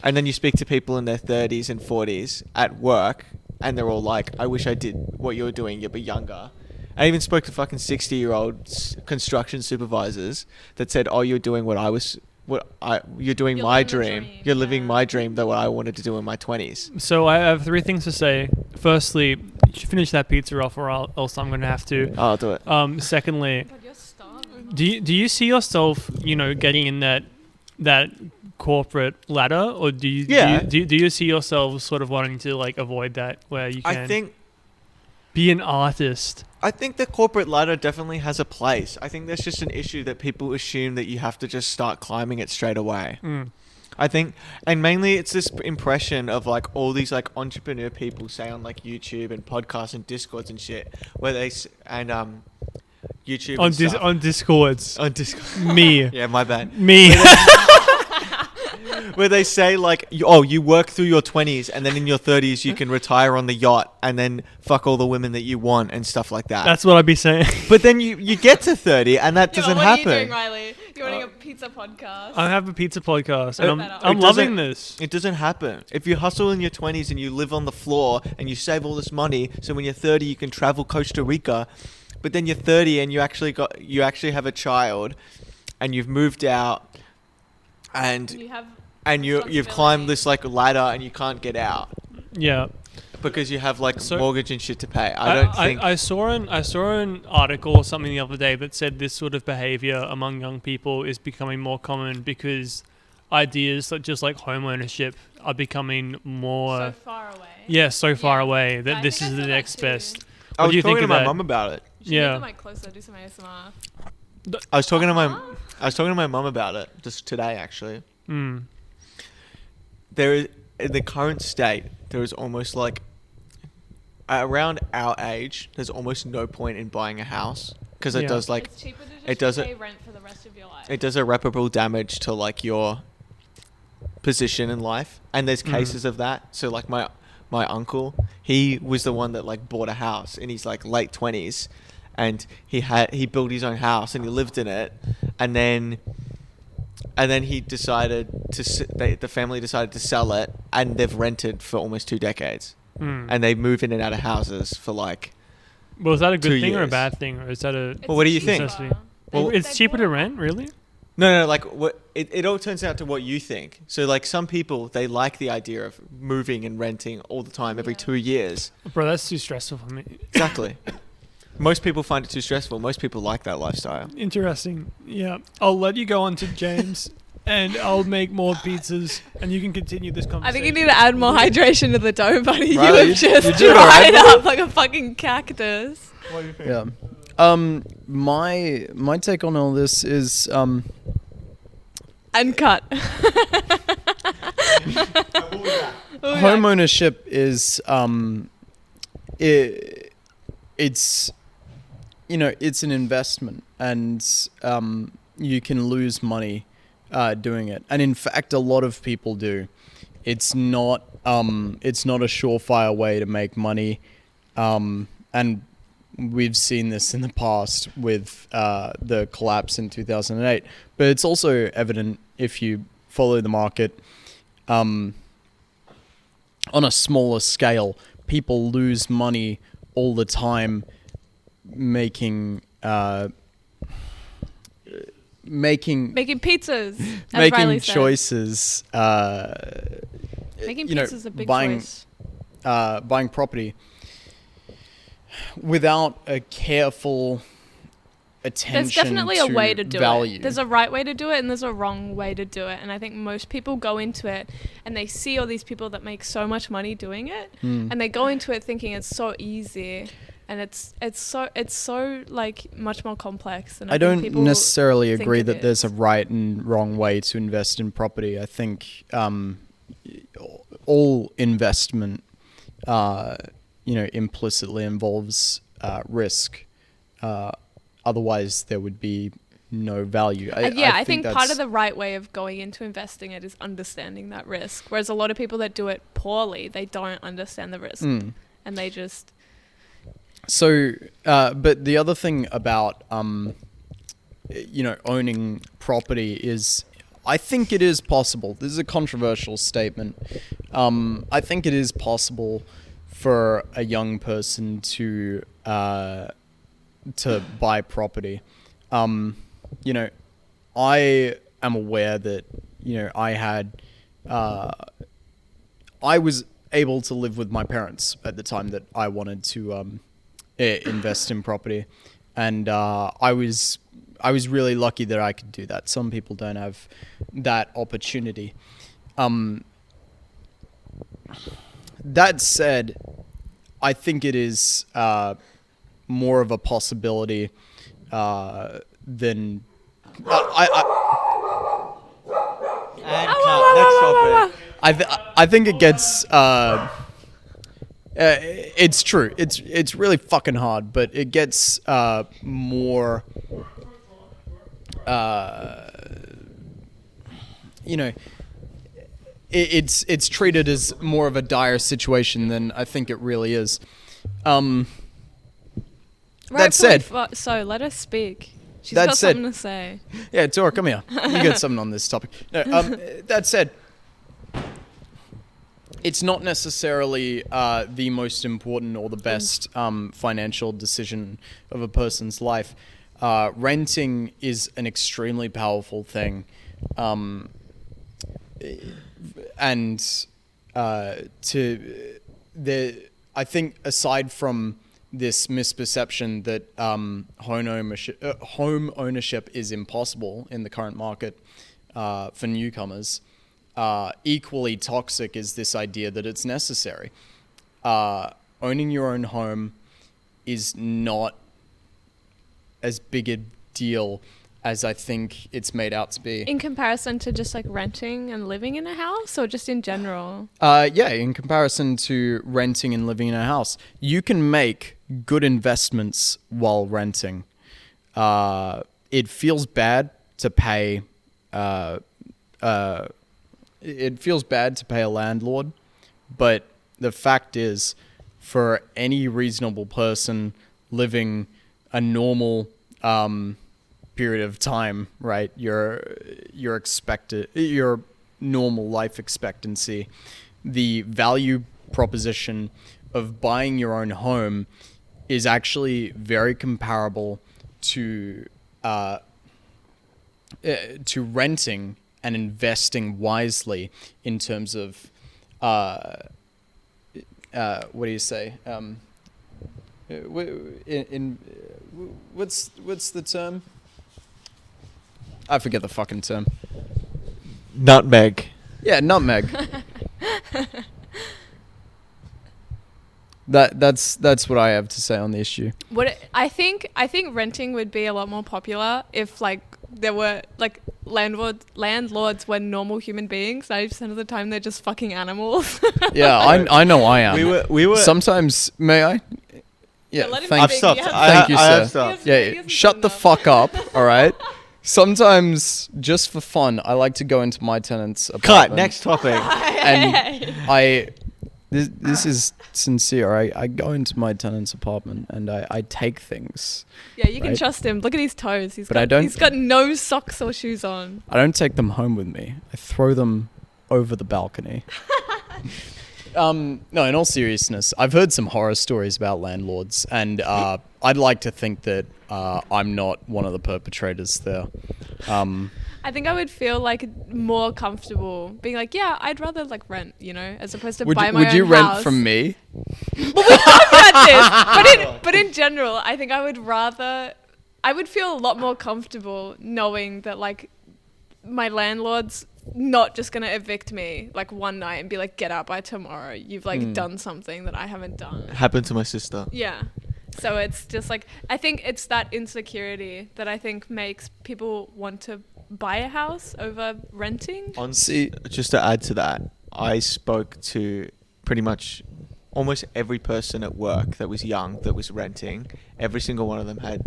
And then you speak to people in their 30s and 40s at work, and they're all like, I wish I did what you're doing, but younger. I even spoke to fucking 60-year-old construction supervisors that said, oh, you're doing you're doing
You're
my
living the
dream.
dream,
You're living
yeah.
my dream, though what I wanted to do in my 20s.
So I have 3 things to say. Firstly, you should finish that pizza off, or else I'm going to have to.
I'll do it.
Secondly,
God, you're starving.
do you see yourself, getting in that corporate ladder, or do you see yourself sort of wanting to like avoid that, where you can be an artist?
I think the corporate ladder definitely has a place. I think there's just an issue that people assume that you have to just start climbing it straight away. I think, and mainly it's this impression of like all these like entrepreneur people say on like YouTube and podcasts and Discords and shit, where they YouTube
On
and stuff.
on Discords.
On Discord.
Me.
Yeah, my bad.
Me.
Where they say like, you work through your 20s and then in your 30s you can retire on the yacht and then fuck all the women that you want and stuff like that.
That's what I'd be saying.
But then you get to 30 and that doesn't
what
happen.
are you doing, Riley? You're running a pizza podcast.
I have a pizza podcast, and
It
I'm
doesn't-
loving this.
It doesn't happen. If you hustle in your 20s and you live on the floor and you save all this money, so when you're 30 you can travel Costa Rica, but then you're 30 and you actually have a child and you've moved out and
you have
you've climbed this like ladder and you can't get out
Yeah.
because you have like
So-
mortgage and shit to pay. I don't think
I saw an article or something the other day that said this sort of behavior among young people is becoming more common because ideas such as like home ownership are becoming more
so far away.
so far
Yeah.
away that
I
this
think I
is
saw
the
that
next
too.
best.
I
What
was
do you
talking
think
to
of
my
that?
mum about it.
You should
Yeah.
Move the mic closer. Do some ASMR.
I was talking to my mum about it just today actually.
Mm.
There is in the current state there is almost like around our age there's almost no point in buying a house because it
Yeah.
does like
It's cheaper to just
it doesn't-
pay rent for the rest of your life.
it does irreparable damage to like your position in life, and there's cases of that. So like my uncle, he was the one that like bought a house in his like late 20s, and he built his own house and he lived in it, and then he decided the family decided to sell it, and they've rented for almost 2 decades. And they move in and out of houses for like
Well, is that a
2
good thing or a
years.
bad thing, or is that a?
Well, what do you think?
necessity?
Well,
It's cheaper to rent, really.
No, like what it all turns out to what you think. So like some people, they like the idea of moving and renting all the time every 2 years.
Bro, that's too stressful for me.
Exactly. Most people find it too stressful. Most people like that lifestyle.
Interesting. Yeah, I'll let you go on to James, and I'll make more pizzas, and you can continue this
I
conversation.
think you need to add more hydration to the dough, buddy.
Riley,
You have just
you did all right,
dried up like a fucking cactus.
What do you think?
Yeah. My take on all this is
And cut.
home ownership is it's it's an investment, and you can lose money doing it, and in fact a lot of people do. It's not a surefire way to make money, and we've seen this in the past with the collapse in 2008, but it's also evident if you follow the market on a smaller scale. People lose money all the time making
pizzas. As
making
Riley said.
choices.
Making pizzas is a big
buying
choice.
buying property without a careful attention.
There's definitely a way to do
value.
it. There's a right way to do it and there's a wrong way to do it. And I think most people go into it and they see all these people that make so much money doing it, and they go into it thinking it's so easy, and it's so like much more complex than
I
think
don't
people
necessarily
think
agree
it
that there's a
is.
right and wrong way to invest in property. I think all investment, implicitly involves risk. Otherwise, there would be no value.
I think part of the right way of going into investing it is understanding that risk. Whereas a lot of people that do it poorly, they don't understand the risk, and they just.
So, but the other thing about, owning property is, I think it is possible. This is a controversial statement. I think it is possible for a young person to buy property. I am aware that, I was able to live with my parents at the time that I wanted to invest in property, and I was really lucky that I could do that. Some people don't have that opportunity. That said, I think it is more of a possibility than
Next topic.
I think it gets. It's true. It's really fucking hard, but it gets more. It's treated as more of a dire situation than I think it really is. That said,
So let us speak. She's
That
got
said-
something to say.
yeah, Tora, come here. You got something on this topic. No, that said, it's not necessarily the most important or the best financial decision of a person's life. Renting is an extremely powerful thing. I think aside from this misperception that home ownership is impossible in the current market for newcomers, equally toxic is this idea that it's necessary. Owning your own home is not as big a deal as I think it's made out to be.
In comparison to just like renting and living in a house, or just in general?
Yeah, in comparison to renting and living in a house, you can make good investments while renting. It feels bad to pay. It feels bad to pay a landlord, but the fact is, for any reasonable person living a normal period of time, right? Your normal life expectancy, the value proposition of buying your own home is actually very comparable to renting and investing wisely in terms of what do you say? What's the term? I forget the fucking term.
Nutmeg.
Yeah, nutmeg. That's what I have to say on the issue.
I think renting would be a lot more popular if like there were like landlords were normal human beings. 90% of the time they're just fucking animals.
Yeah, I know I am.
We were.
Sometimes, may I? Yeah,
let him
thank
I've
speak.
stopped.
Thank you,
I have
sir.
stopped.
He
Yeah,
hasn't
shut
said
the
enough.
fuck up, all right? Sometimes, just for fun, I like to go into my tenant's apartment.
Cut. Next topic.
And this is sincere. I go into my tenant's apartment and I take things.
Yeah, you can
Right.
trust him. Look at his toes.
But I don't-
He's got no socks or shoes on.
I don't take them home with me. I throw them over the balcony. No, in all seriousness, I've heard some horror stories about landlords, and I'd like to think that I'm not one of the perpetrators there.
I think I would feel like more comfortable being like, yeah, I'd rather like rent, you know, as opposed to buy my
would
own
you
house.
rent from me?
But in general, I think I would feel a lot more comfortable knowing that like my landlord's not just gonna evict me like one night and be like, get out by tomorrow. You've like done something that I haven't done.
Happened to my sister.
Yeah. So it's just like, I think it's that insecurity that I think makes people want to buy a house over renting.
Just to add to that, I spoke to pretty much almost every person at work that was young that was renting. Every single one of them had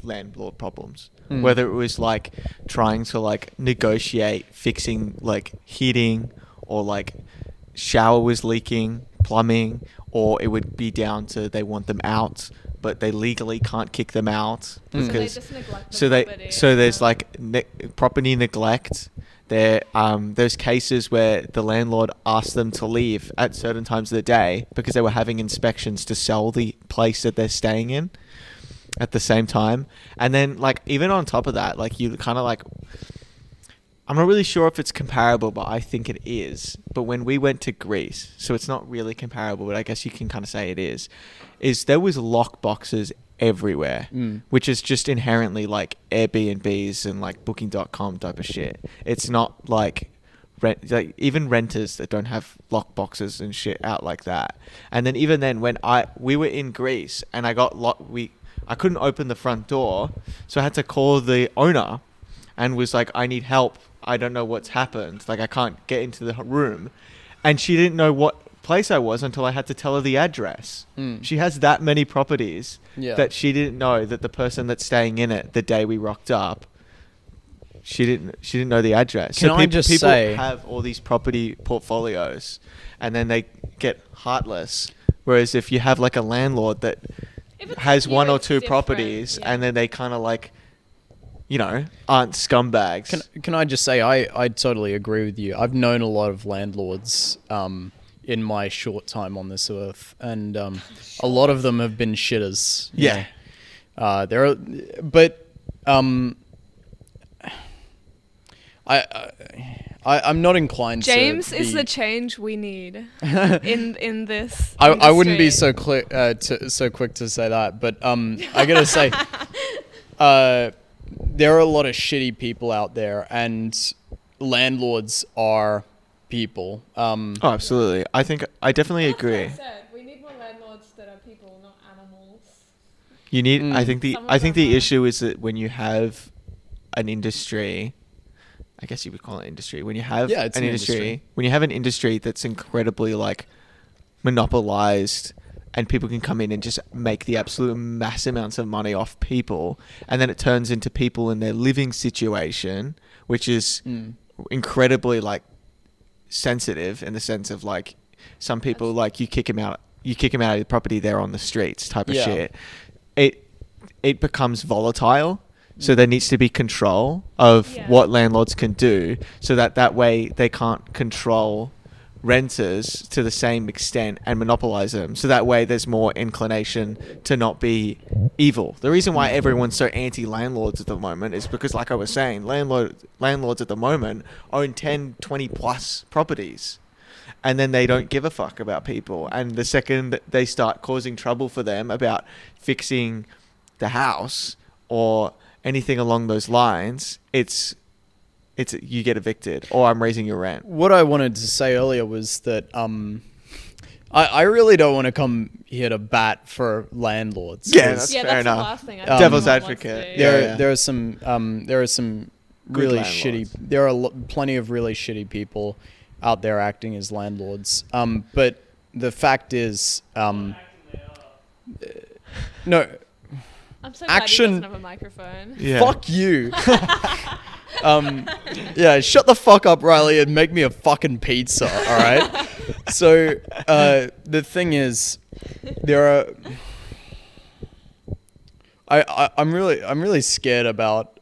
landlord problems. Whether it was like trying to like negotiate fixing like heating, or like shower was leaking, plumbing, or it would be down to they want them out but they legally can't kick them out because
So they just neglect the property.
so there's like property neglect. There's cases where the landlord asked them to leave at certain times of the day because they were having inspections to sell the place that they're staying in at the same time. And then like even on top of that, like you kind of like, I'm not really sure if it's comparable, but I think it is. But when we went to Greece, so it's not really comparable, but I guess you can kind of say it is there was lock boxes everywhere, which is just inherently like Airbnbs and like Booking.com type of shit. It's not like even renters that don't have lock boxes and shit out like that. And then even then, when we were in Greece and I couldn't open the front door, so I had to call the owner and was like, I need help. I don't know what's happened. Like I can't get into the room. And she didn't know what place I was until I had to tell her the address. She has that many properties that she didn't know that the person that's staying in it the day we rocked up, she didn't know the address.
Can
so
I just
people
say,
have all these property portfolios and then they get heartless. Whereas if you have like a landlord that has one or two properties and then they kind of like, you know, aren't scumbags.
Can I just say I totally agree with you. I've known a lot of landlords in my short time on this earth, and a lot of them have been shitters.
Yeah.
I'm not inclined
James
to
is
be,
the change we need in this.
I wouldn't be
industry.
so quick to say that, but I gotta say, there are a lot of shitty people out there, and landlords are people.
Oh, absolutely. I think I definitely agree.
We need more landlords that are people, not animals.
You need. I think
Some of them
the
are.
issue is that when you have an industry, I guess you would call it industry. When you have
it's an industry.
when you have an industry that's incredibly like monopolized, and people can come in and just make the absolute mass amounts of money off people, and then it turns into people in their living situation, which is incredibly like sensitive in the sense of like some people like you kick them out of the property, they're on the streets type of shit. It becomes volatile. So there needs to be control of what landlords can do, so that way they can't control renters to the same extent and monopolize them, so that way there's more inclination to not be evil. The reason why everyone's so anti-landlords at the moment is because, like I was saying, landlords at the moment own 10, 20 plus properties, and then they don't give a fuck about people. And the second they start causing trouble for them about fixing the house or anything along those lines, it's you get evicted, or I'm raising your rent.
What I wanted to say earlier was that I really don't want to come here to bat for landlords.
Yeah,
'cause
that's
Yeah,
fair
that's
enough.
the last thing. I think
Devil's
anyone wants
advocate.
to do.
Yeah.
there are some
Good
really
landlords.
shitty. There are plenty of really shitty people out there acting as landlords. But the fact is, no.
I'm so glad
Action-
he doesn't have a microphone.
Yeah.
Fuck you. Yeah, shut the fuck up, Riley, and make me a fucking pizza, all right? So, the thing is, there are... I'm really scared about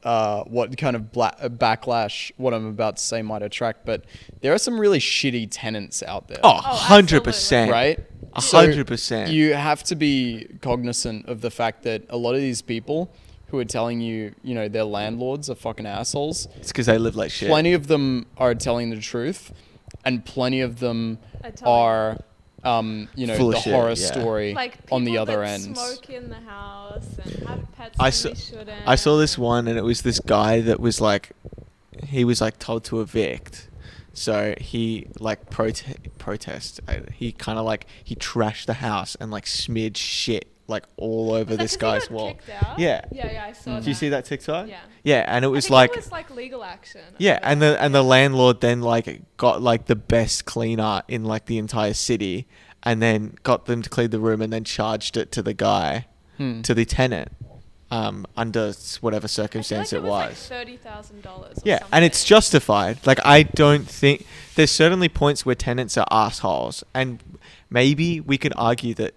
what kind of backlash what I'm about to say might attract, but there are some really shitty tenants out there.
Oh, 100%.
Right?
100%.
You have to be cognizant of the fact that a lot of these people who are telling you, their landlords are fucking assholes.
It's because they live like shit.
Plenty of them are telling the truth, and plenty of them
Are
are,
Full of
the
shit,
horror
yeah.
story
Like
on the
people
other
that
end.
smoke in the house and have pets
I
when
saw-
they shouldn't.
I saw this one, and it was this guy that was like, he was like told to evict. So he like protest. He kind of like, he trashed the house and like smeared shit like all over
Was that
this
'cause he
guy's
got
wall.
kicked out?
Yeah.
Yeah, I saw that.
Did you see that TikTok?
Yeah.
Yeah, and it
I
was
think
like,
it was like legal action.
yeah, and the landlord then like got like the best cleaner in like the entire city, and then got them to clean the room, and then charged it to the guy, to the tenant, under whatever circumstance it was.
Like $30,000.
Yeah, and it's justified. Like, I don't think... There's certainly points where tenants are assholes, and maybe we could argue that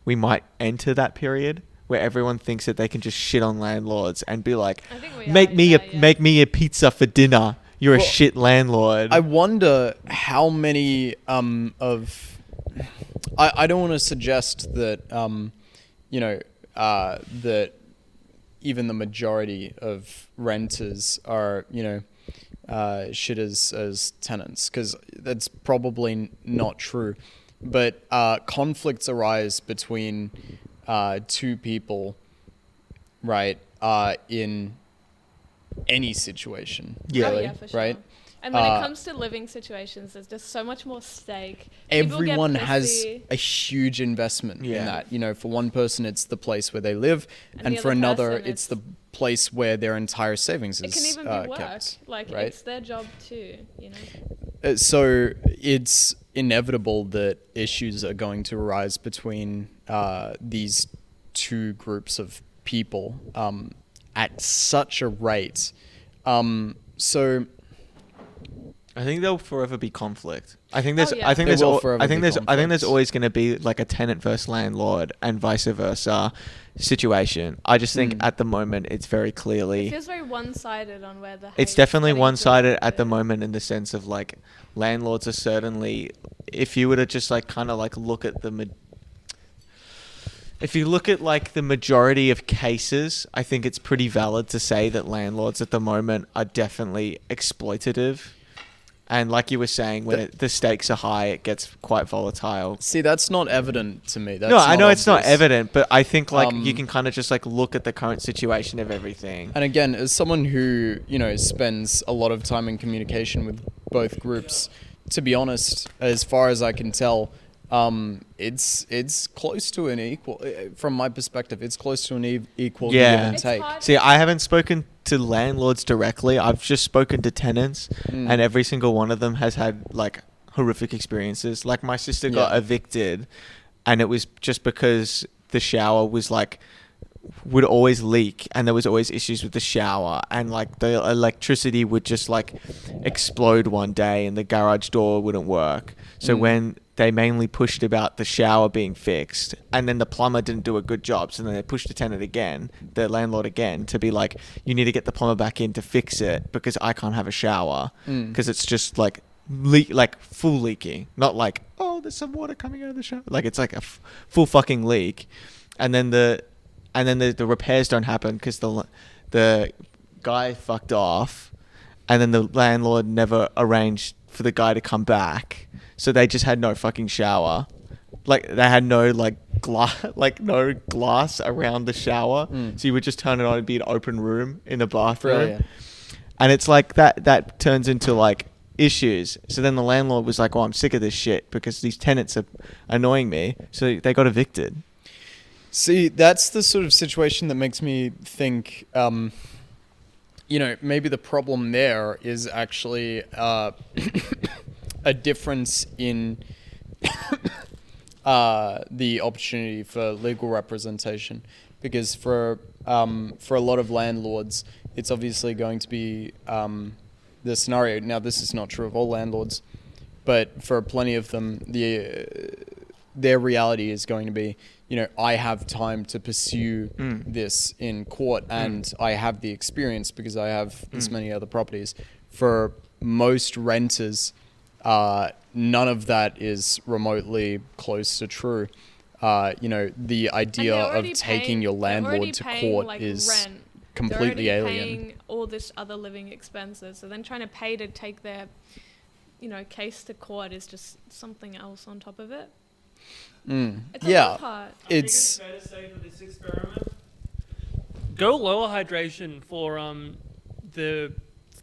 we might enter that period where everyone thinks that they can just shit on landlords and be like,
I think we
make
are,
me
yeah.
make me a pizza for dinner. You're a
Well,
shit landlord.
I wonder how many of... I don't want to suggest that, that even the majority of renters are, shit as tenants, because that's probably not true. But conflicts arise between two people, right, in any situation.
Yeah.
Oh,
really,
yeah, for sure.
right?
And when it comes to living situations, there's just so much more stake. People get
Everyone has
pissy.
a huge investment in
Yeah.
that. For one person, it's the place where they live, and
the
for
other
another,
person,
it's the place where their entire savings
It
is
can even be work.
kept.
Like,
right?
it's their job too,
So it's inevitable that issues are going to arise between these two groups of people at such a rate. So
I think there'll forever be conflict. I think there's,
Oh, yeah.
I think
There
there's,
will
al-
forever
I think
be
there's, I think there's
conflict.
always going to be like a tenant versus landlord and vice versa situation. I just think at the moment it's very
It
clearly,
feels very one-sided on where the
it's
hate's
definitely
getting
one-sided at the
directed.
moment in the sense of like landlords are certainly, if you were to just like kind of like look at if you look at like the majority of cases, I think it's pretty valid to say that landlords at the moment are definitely exploitative. And like you were saying, when the stakes are high, it gets quite volatile.
see, that's not evident to me. That's
No, I know it's not
obvious.
evident, but I think like you
Um,
can kind of just like look at the current situation of everything.
And again, as someone who, spends a lot of time in communication with both groups, to be honest, as far as I can tell, it's close to an equal, from my perspective, it's close to an equal
Yeah.
give and
It's
take.
hard.
See, I haven't spoken to landlords directly. I've just spoken to tenants, and every single one of them has had like horrific experiences. Like my sister got
Yeah.
evicted, and it was just because the shower was like would always leak, and there was always issues with the shower, and like the electricity would just like explode one day, and the garage door wouldn't work. So when they mainly pushed about the shower being fixed, and then the plumber didn't do a good job, so then they pushed the tenant again, the landlord again, to be like, you need to get the plumber back in to fix it because I can't have a shower because it's just like like full leaking, not like, oh, there's some water coming out of the shower. Like it's like a full fucking leak, and then the repairs don't happen because the guy fucked off, and then the landlord never arranged for the guy to come back, so they just had no fucking shower. Like they had no no glass around the shower, so you would just turn it on and be an open room in the bathroom.
Brilliant.
And it's like that turns into like issues. So then the landlord was like, "Oh, I'm sick of this shit because these tenants are annoying me." So they got evicted.
See, that's the sort of situation that makes me think, maybe the problem there is actually a difference in the opportunity for legal representation, because for a lot of landlords, it's obviously going to be the scenario. Now, this is not true of all landlords, but for plenty of them, their reality is going to be, I have time to pursue this in court, and I have the experience because I have this many other properties. For most renters, none of that is remotely close to true. The idea of taking your landlord to court is
rent.
completely
They're already
alien.
paying all this other living expenses, so then trying to pay to take their, case to court is just something else on top of it. It's a lot part.
I think it's fair to say for this experiment, go lower hydration for the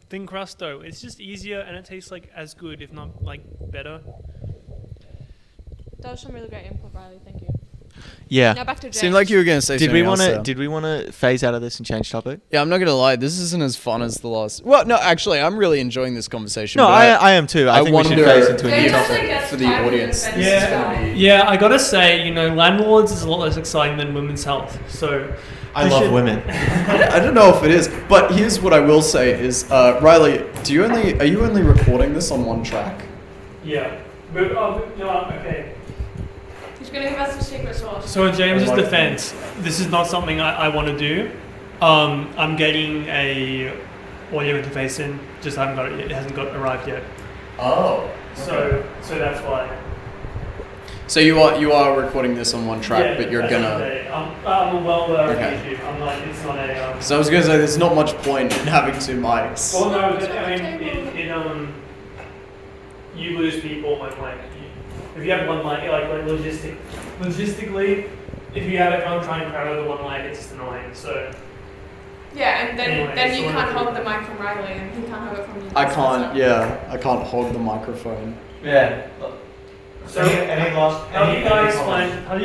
thin crust dough. It's just easier and it tastes like as good, if not like better.
That was some really great input, Riley. Thank you.
Yeah.
Now back to James.
Seemed like you were going to say something else there.
Did we want to phase out of this and change topic?
Yeah, I'm not going to lie. This isn't as fun as the last. Well, no, actually, I'm really enjoying this conversation.
No,
but
I am too. I think we should phase into a new topic.
For the audience.
Yeah, I gotta say, landlords is a lot less exciting than women's health. So
I love women.
I don't know if it is, but here's what I will say is, Riley, are you only recording this on one track?
Yeah. But, okay.
He's going to give us the secret sauce.
So in James's defense, this is not something I want to do. I'm getting a audio interface in, just haven't got it yet. It hasn't arrived yet.
Oh.
So that's why.
So you are recording this on one track,
Yeah,
but you're
that's
gonna.
okay. I'm well aware of
Okay.
the issue. I'm like, it's not a.
So I was gonna say there's not much point in having two mics.
Well, no, I mean, you lose people when if you have one mic, logistically, if you have everyone trying to crowd over one mic, it's just annoying. So.
Yeah, and then
Anyway,
then you
so
can't hold the mic from Riley, and he can't hold it from you.
I can't. Yeah, I can't hog the microphone.
Yeah.
So how do you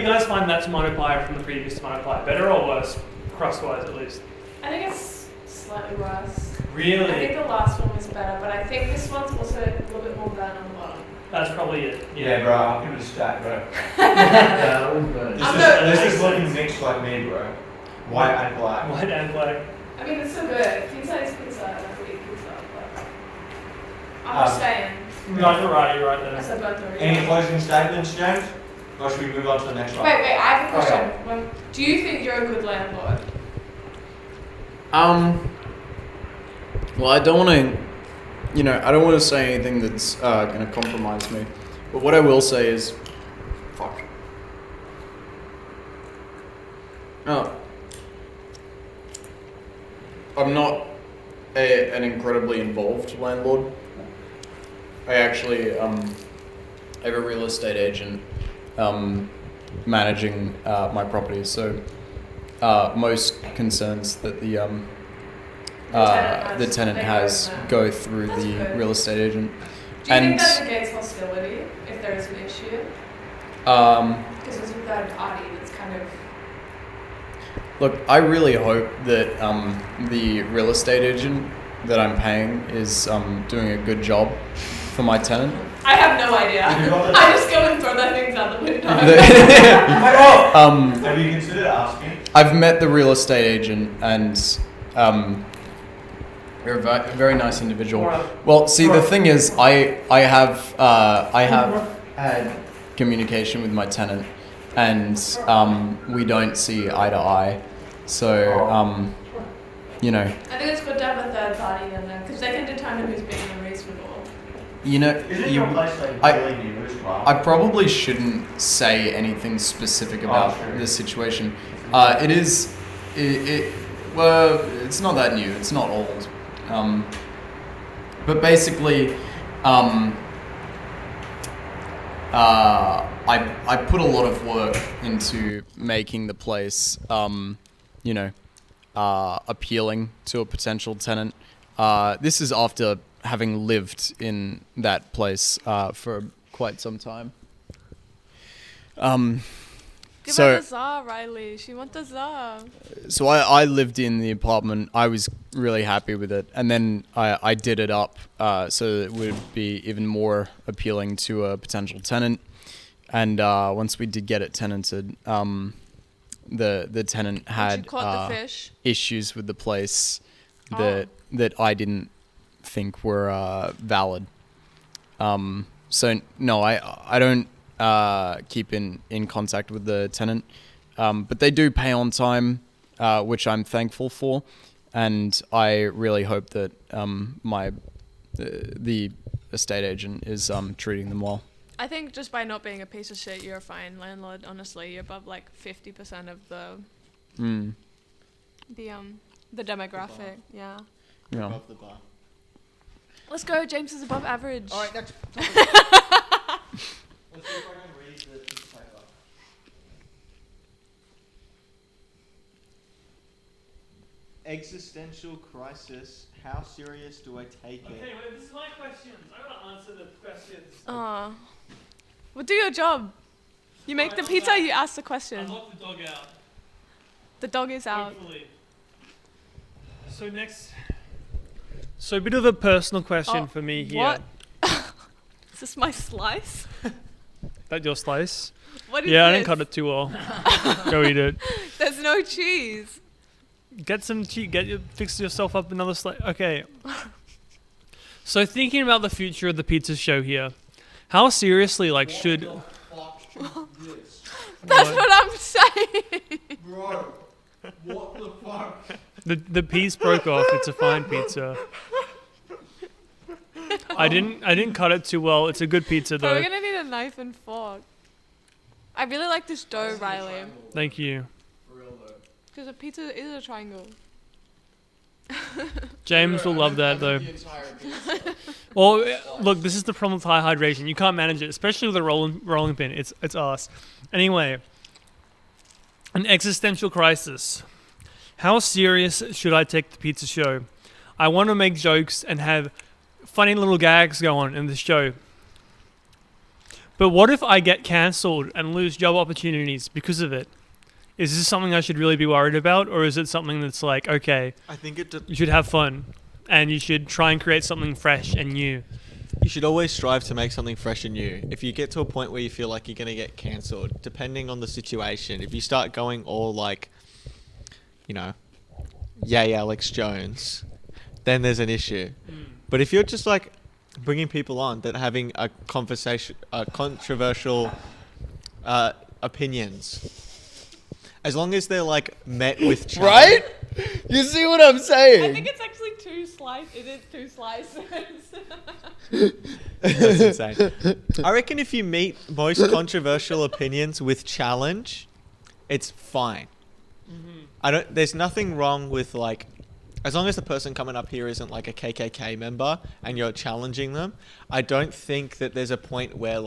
guys find that tomato pie from the previous tomato pie? Better or worse, crust-wise at least?
I think it's slightly worse.
Really?
I think the last one was better, but I think this one's also a little bit more burnt on the bottom.
That's probably it.
Yeah, bro, I'll give it a stack, bro.
Yeah.
This is looking mixed like me, bro. White and black.
White and black.
I mean, it's so good. Pizza is pizza. I like to eat pizza, but I'm just saying.
No, you're right there.
I said both already.
Any closing statements, James? Or should we move on to the next one?
Wait, I have a question. Do you think you're a good landlord?
Well, I don't want to, I don't want to say anything that's going to compromise me. But what I will say is, fuck. Oh. I'm not an incredibly involved landlord. I actually have a real estate agent managing my property. So most concerns that the tenant has go through the real estate agent.
Do you think that negates hostility if there is an issue? Because as we've got a party that's kind of...
Look, I really hope that the real estate agent that I'm paying is doing a good job for my tenant.
I have no idea. I just go and throw that things out the window.
Have you considered asking?
I've met the real estate agent and you're a very nice individual. Well, see, the thing is, I have had communication with my tenant, and we don't see eye to eye. So,
I think it's good to have a third party in there because they can determine who's being unreasonable.
You know,
Isn't
you,
your place like
I-
really new as well?
I probably shouldn't say anything specific about
sure.
this situation. Well, it's not that new. It's not old. But basically, I put a lot of work into making the place, appealing to a potential tenant. This is after having lived in that place for quite some time.
Give
So-
her the czar, Riley. She wants the czar.
So I lived in the apartment. I was really happy with it, and then I did it up so that it would be even more appealing to a potential tenant. And once we did get it tenanted, the tenant
You
had
caught the fish.
issues with the place
Oh.
that I didn't think were valid. So no, I don't keep in contact with the tenant, but they do pay on time, which I'm thankful for, and I really hope that the estate agent is treating them well.
I think just by not being a piece of shit, you're a fine landlord. Honestly, you're above like 50% of the demographic. Yeah.
Yeah.
Above the bar.
Let's go. James is above average.
All right, next. Let's see if I can read the piece of paper. Existential crisis. How serious do I take it?
Okay, well, this is my questions. I gotta answer the questions.
Well, do your job. You make the pizza. You ask the question.
Unlock the dog out.
The dog is out.
Hopefully. So next. So a bit of a personal question
Oh,
for me here.
What? Is this my slice?
That your slice?
What is
Yeah, I
this?
didn't cut it too well. Go eat it.
There's no cheese.
Get some cheese. Fix yourself up another slice. Okay. So thinking about the future of the pizza show here, how seriously should?
That's what I'm saying.
Bro, what the fuck?
The piece broke off. It's a fine pizza. I didn't cut it too well. It's a good pizza
Bro, we're
though.
gonna need a knife and fork. I really like this dough, Riley.
Thank you.
Because a pizza is a triangle.
James will love that though. Well, look, this is the problem with high hydration. You can't manage it, especially with a rolling pin. It's arse. Anyway, an existential crisis. How serious should I take the pizza show? I want to make jokes and have funny little gags go on in the show. But what if I get cancelled and lose job opportunities because of it? Is this something I should really be worried about, or is it something that's like, okay,
I think it.
you should have fun and you should try and create something fresh and new?
You should always strive to make something fresh and new. If you get to a point where you feel like you're going to get cancelled, depending on the situation, if you start going all yay Alex Jones, then there's an issue. But if you're just bringing people on that having a conversation, controversial opinions, as long as they're met with challenge,
Right? You see what I'm saying?
I think it's actually two slices. It is two slices.
That's insane. I reckon if you meet most controversial opinions with challenge, it's fine. There's nothing wrong with as long as the person coming up here isn't a KKK member and you're challenging them, I don't think that there's a point where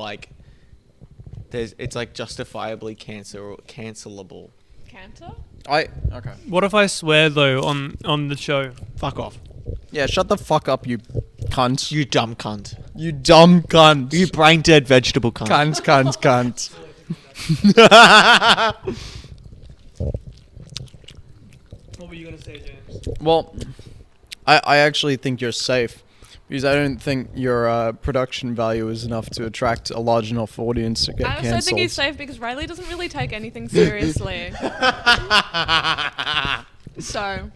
it's justifiably cancelable.
Canter?
Okay.
What if I swear though on the show?
Fuck off.
Yeah, shut the fuck up, you cunt.
You dumb cunt.
You dumb cunt.
You brain dead vegetable cunt.
Cunt.
What were you gonna say, James?
Well, I actually think you're safe because I don't think your production value is enough to attract a large enough audience to get
I also
cancelled.
think he's safe because Riley doesn't really take anything seriously. So,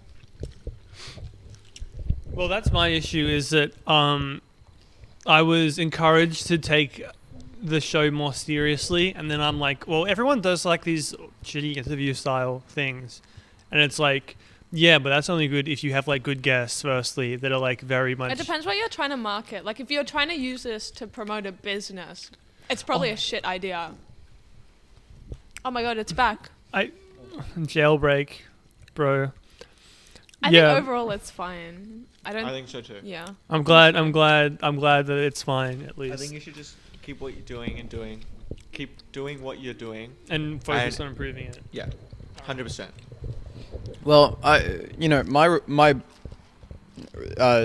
Well, that's my issue. Is that I was encouraged to take the show more seriously, and then I'm like, well, everyone does these shitty interview style things, and it's Yeah, but that's only good if you have like good guests. Firstly, that are like very much.
It depends what you're trying to market. Like if you're trying to use this to promote a business, it's probably a shit idea. Oh my god, it's back.
Jailbreak, bro.
I think overall it's fine. I
think so too.
Yeah.
I'm glad that it's fine at least.
I think you should just keep what you're doing and keep doing what you're doing
and focus on improving it.
Yeah, 100%.
Well, my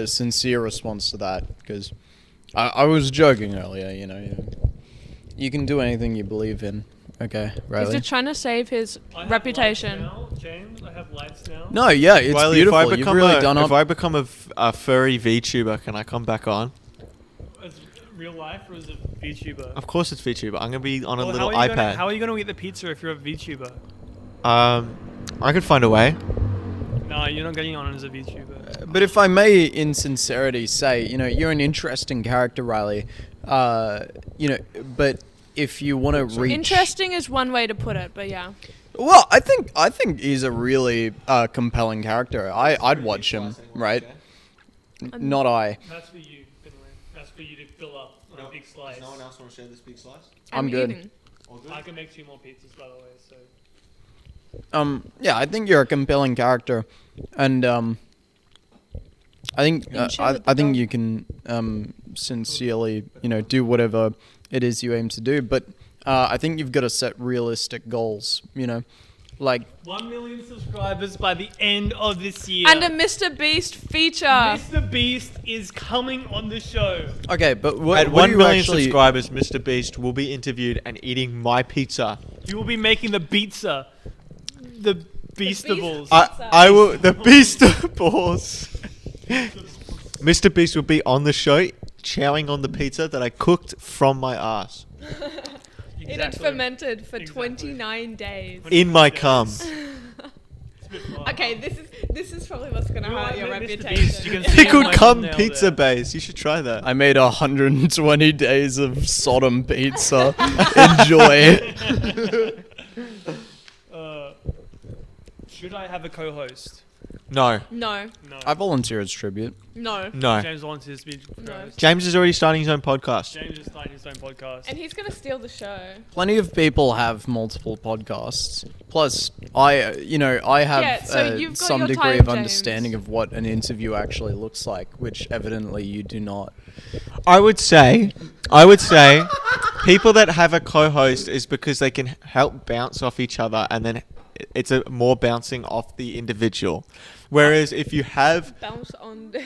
sincere response to that, because I was joking earlier. You can do anything you believe in. Okay, Riley.
He's just trying to save his reputation.
James, I have lights now.
No, yeah, it's
Riley,
beautiful. You've really done up.
If I become a furry VTuber, can I come back on?
Is it real life or is it VTuber?
Of course it's VTuber. I'm gonna be on a little
how
iPad.
How are you gonna get the pizza if you're a VTuber?
I could find a way.
No, you're not getting on as a VTuber.
But if I may, in sincerity, say, you're an interesting character, Riley. But if you want to reach,
Interesting is one way to put it, but yeah.
well, I think he's a really compelling character. I'd watch him, right? Not I.
That's for you, Finley. That's for you to fill up on a big slice.
Does no one else want to share this big slice?
I'm good.
Eating.
I can make 2 more pizzas, by the way. So.
Yeah, I think you're a compelling character, and I think you can sincerely, do whatever it is you aim to do. But I think you've got to set realistic goals. Like
1 million subscribers by the end of this year.
And a Mr. Beast feature.
Mr. Beast is coming on the show.
Okay, but
At
what
1 million subscribers, Mr. Beast will be interviewed and eating my pizza.
You will be making the pizza. The Beastables.
I will. The Beastables. Mr. Beast will be on the show, chowing on the pizza that I cooked from my ass.
It had fermented for 29 days.
In my cum.
Okay, this is probably what's gonna hurt your
Mr. Beast,
reputation.
you can see
Pickled
my
cum
thumbnail
pizza
there.
base. You should try that.
I made 120 days of Sodom pizza. Enjoy.
Should I have a co-host?
No.
No,
No.
I volunteer as tribute.
no.
No.
James wants his to be
No.
co-host.
James is already starting his own podcast.
James is starting his own podcast.
And he's gonna steal the show.
Plenty of people have multiple podcasts. Plus, I have
Yeah, so you've got
some
your
degree
time,
of
James.
understanding of what an interview actually looks like, which evidently you do not.
I would say people that have a co-host is because they can help bounce off each other, and then it's a more bouncing off the individual. Whereas if you have,
Bounce on. The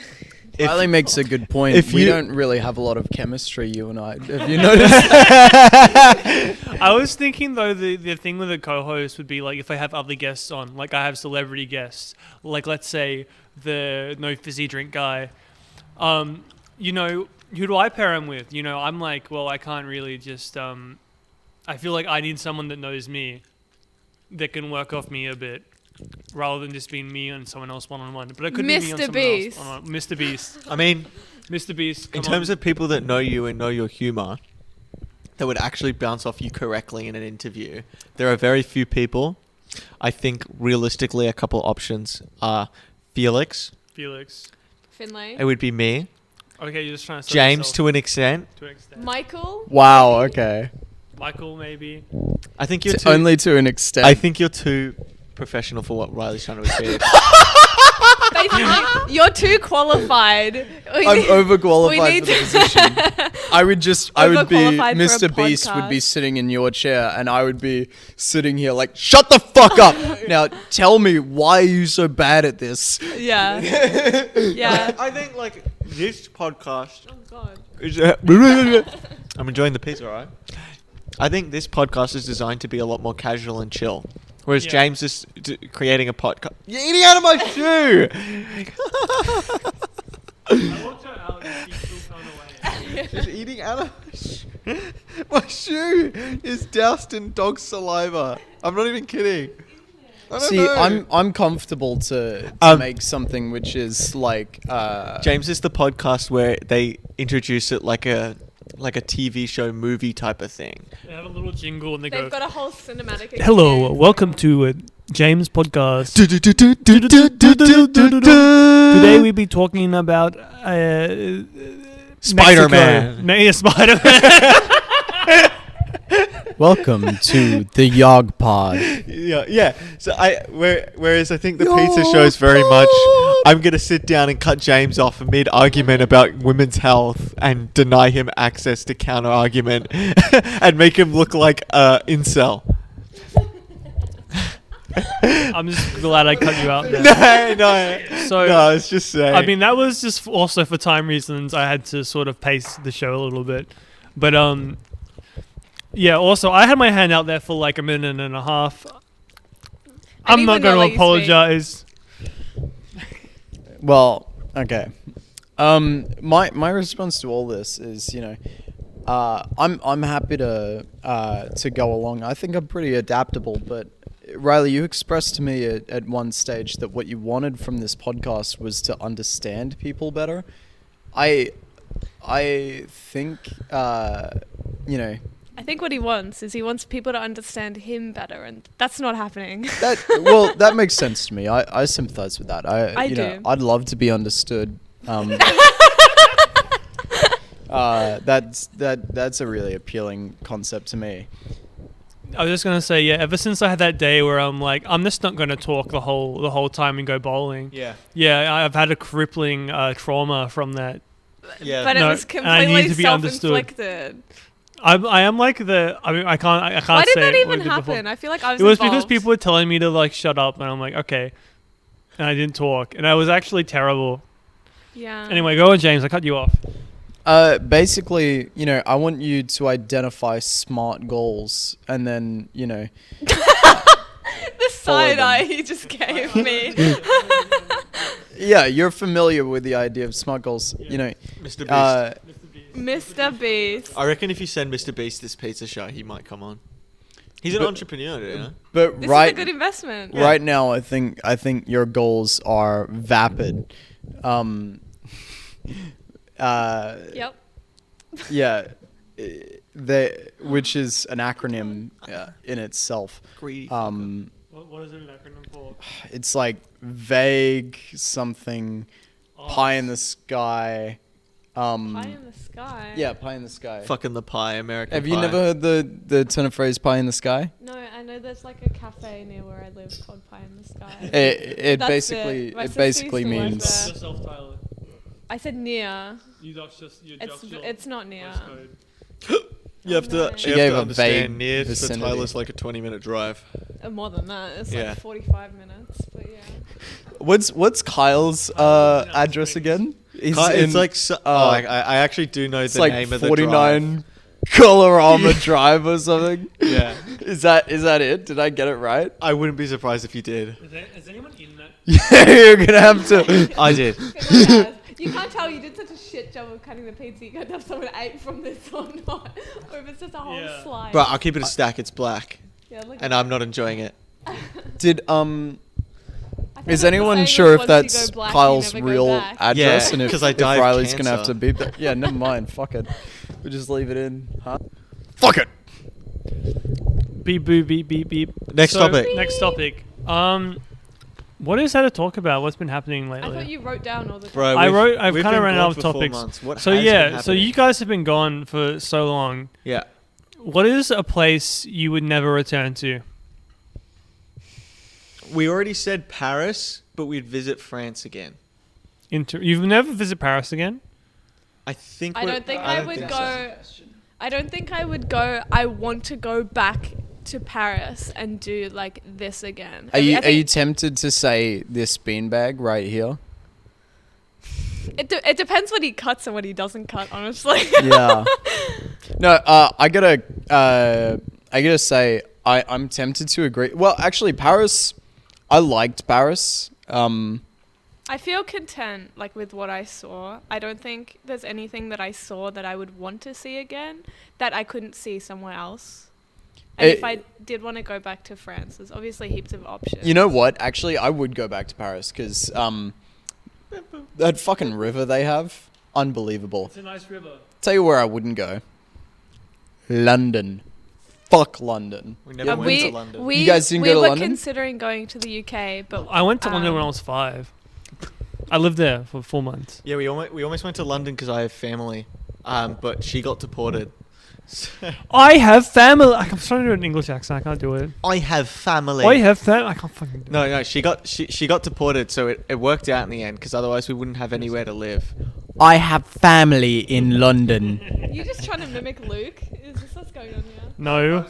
Riley makes a good point.
if
We
you-
don't really have a lot of chemistry, you and I. Have you noticed?
I was thinking though the thing with a co-host would be like if I have other guests on, like I have celebrity guests, like let's say the no fizzy drink guy. Who do I pair him with? I'm like, well, I can't really just. I feel like I need someone that knows me, that can work off me a bit, rather than just being me and someone else one-on-one. But it could be me and
Mr.
someone
Beast.
else one-on-one. Mr. Beast.
I mean,
Mr. Beast.
in terms of people that know you and know your humor, that would actually bounce off you correctly in an interview, there are very few people. I think realistically, a couple options are Felix.
Finlay.
It would be me.
Okay, you're just trying to sell
James
yourself
to an extent.
to an extent.
Michael.
Wow. Okay.
Michael, maybe.
I think you're too.
Only to an extent.
I think you're too professional for what Riley's trying to achieve.
Basically, you're too qualified.
I'm overqualified
we
for the
need
position. I would be
Overqualified for a
Mr. Beast would be
podcast.
sitting in your chair, and I would be sitting here like, shut the fuck up. Now tell me, why are you so bad at this?
Yeah. Yeah.
I think like this podcast
Oh God.
is. I'm enjoying the pizza, alright? I think this podcast is designed to be a lot more casual and chill. Whereas
Yeah.
James is creating a podcast. You're eating out of my shoe!
I looked at Alex, he's still coming away.
She's eating out of my shoe is doused in dog saliva. I'm not even kidding. I don't
See,
know.
I'm comfortable to make something which is like
James is the podcast where they introduce it like a TV show movie type of thing.
They have a little jingle and they
They've
go,
got a whole cinematic.
"Hello,
experience.
welcome to James podcast.
Today
Today we'll be talking about
Spider-Man.
Mexico. Spider-Man.
Welcome to the Yog Pod.
Yeah. So whereas I think the pizza show is very much, I'm gonna sit down and cut James off amid argument about women's health and deny him access to counter argument and make him look like a incel.
I'm just glad I cut you out there.
No.
So
No, it's just saying.
I mean, that was just also for time reasons. I had to sort of pace the show a little bit, but yeah. Also, I had my hand out there for like a minute and a half. I'm not going to apologize.
Well, okay. My response to all this is, I'm happy to go along. I think I'm pretty adaptable, but Riley, you expressed to me at one stage that what you wanted from this podcast was to understand people better. I think
I think what he wants is he wants people to understand him better, and that's not happening.
that makes sense to me. I sympathize with that.
I do.
I'd love to be understood. That's a really appealing concept to me.
I was just gonna say, yeah. Ever since I had that day where I'm like, I'm just not gonna talk the whole time and go bowling.
Yeah.
Yeah, I've had a crippling trauma from that.
Yeah.
But
No,
it was
and I need
completely
to be understood.
self-inflicted.
I am like the. I mean, I can't.
Why did
say
that
what
even
I did before.
happen? I feel like I was
It was because
involved.
people were telling me to like shut up, and I'm like, okay, and I didn't talk, and I was actually terrible.
Yeah.
Anyway, go on, James. I cut you off.
Basically, I want you to identify SMART goals and then,
The side
them.
eye he just gave me.
yeah, you're familiar with the idea of SMART goals,
Mr. Beast.
Mr. Beast.
I reckon if you send Mr. Beast this pizza show, he might come on. He's an entrepreneur, you know?
But
This is a good investment.
right now, I think your goals are vapid.
Yep.
Yeah, which is an acronym in itself.
Greedy.
What is it an acronym for?
It's like vague something, pie in the sky.
Pie in the sky.
Yeah, pie in the sky.
Fucking the pie, American
Have
pie.
you never heard the turn of phrase "pie in the sky"?
No, I know there's like a cafe near where I live called Pie in the Sky.
It
That's
basically
My
it
sister
basically
used to work
means
there.
Yourself, Tyler.
I said near. It's not near.
You have to,
She
you
gave
have
a
to
vague
understand near to
vicinity.
Tyler's like a 20-minute drive.
More than that. It's
Yeah.
like 45 minutes. But yeah.
what's Kyle's address again?
It's like I actually do know
it's
the
like
name of the
49 Colorama Drive or something.
drive. Yeah.
Is that it? Did I get it right?
I wouldn't be surprised if you did.
Is anyone in that?
Yeah, you're gonna have to.
I did.
You can't tell you did such a shit job of cutting the pizza. You can't tell if someone ate from this or not. Or if it's just a whole
Yeah.
slice.
But I'll keep it a stack. It's black.
Yeah, look
And I'm not enjoying it.
Did
I feel
Is
like the
anyone
saying
sure
is
if
once you
that's
go black, you
Kyle's
never go
real
back.
address?
Yeah,
And if,
'cause I
if
die of
Riley's gonna have
cancer.
to beep that. Yeah, never mind. Fuck it. We'll just leave it in. Huh? Fuck it.
Beep boop beep beep beep.
Next topic.
Next topic. What is there to talk about? What's been happening
I
lately?
thought you wrote down all the
Bro,
I've
we've
kind of
been
ran
gone
out of
for 4
topics.
months. What
So
has been
yeah, so
happening?
you guys have been gone for so long.
Yeah.
What is a place you would never return to?
We already said Paris, but we'd visit France again.
You've never visit Paris again?
I think.
I don't think I would go. I don't think I would go. I want to go back to Paris and do like this again.
Are
I
you
think
tempted to say this beanbag right here?
It depends what he cuts and what he doesn't cut. Honestly.
Yeah. No, I gotta say I'm tempted to agree. Well, actually, Paris. I liked Paris.
I feel content like with what I saw. I don't think there's anything that I saw that I would want to see again that I couldn't see somewhere else. And if I did want to go back to France, there's obviously heaps of options.
You know what? Actually, I would go back to Paris because that fucking river they have, unbelievable.
It's a nice river.
Tell you where I wouldn't go. London. fuck London.
We never went to London.
You guys didn't
we
go to
were
London?
considering going to the UK, but
I went to London when I was 5. I lived there for 4 months.
Yeah, we almost went to London because I have family, but she got deported.
I have family. I'm trying to do an English accent. I can't do it.
I have family.
I have family. I can't fucking do it.
No, she got deported, so it worked out in the end because otherwise we wouldn't have anywhere to live.
I have family in London.
you just trying to mimic Luke? Is this what's going on here?
No.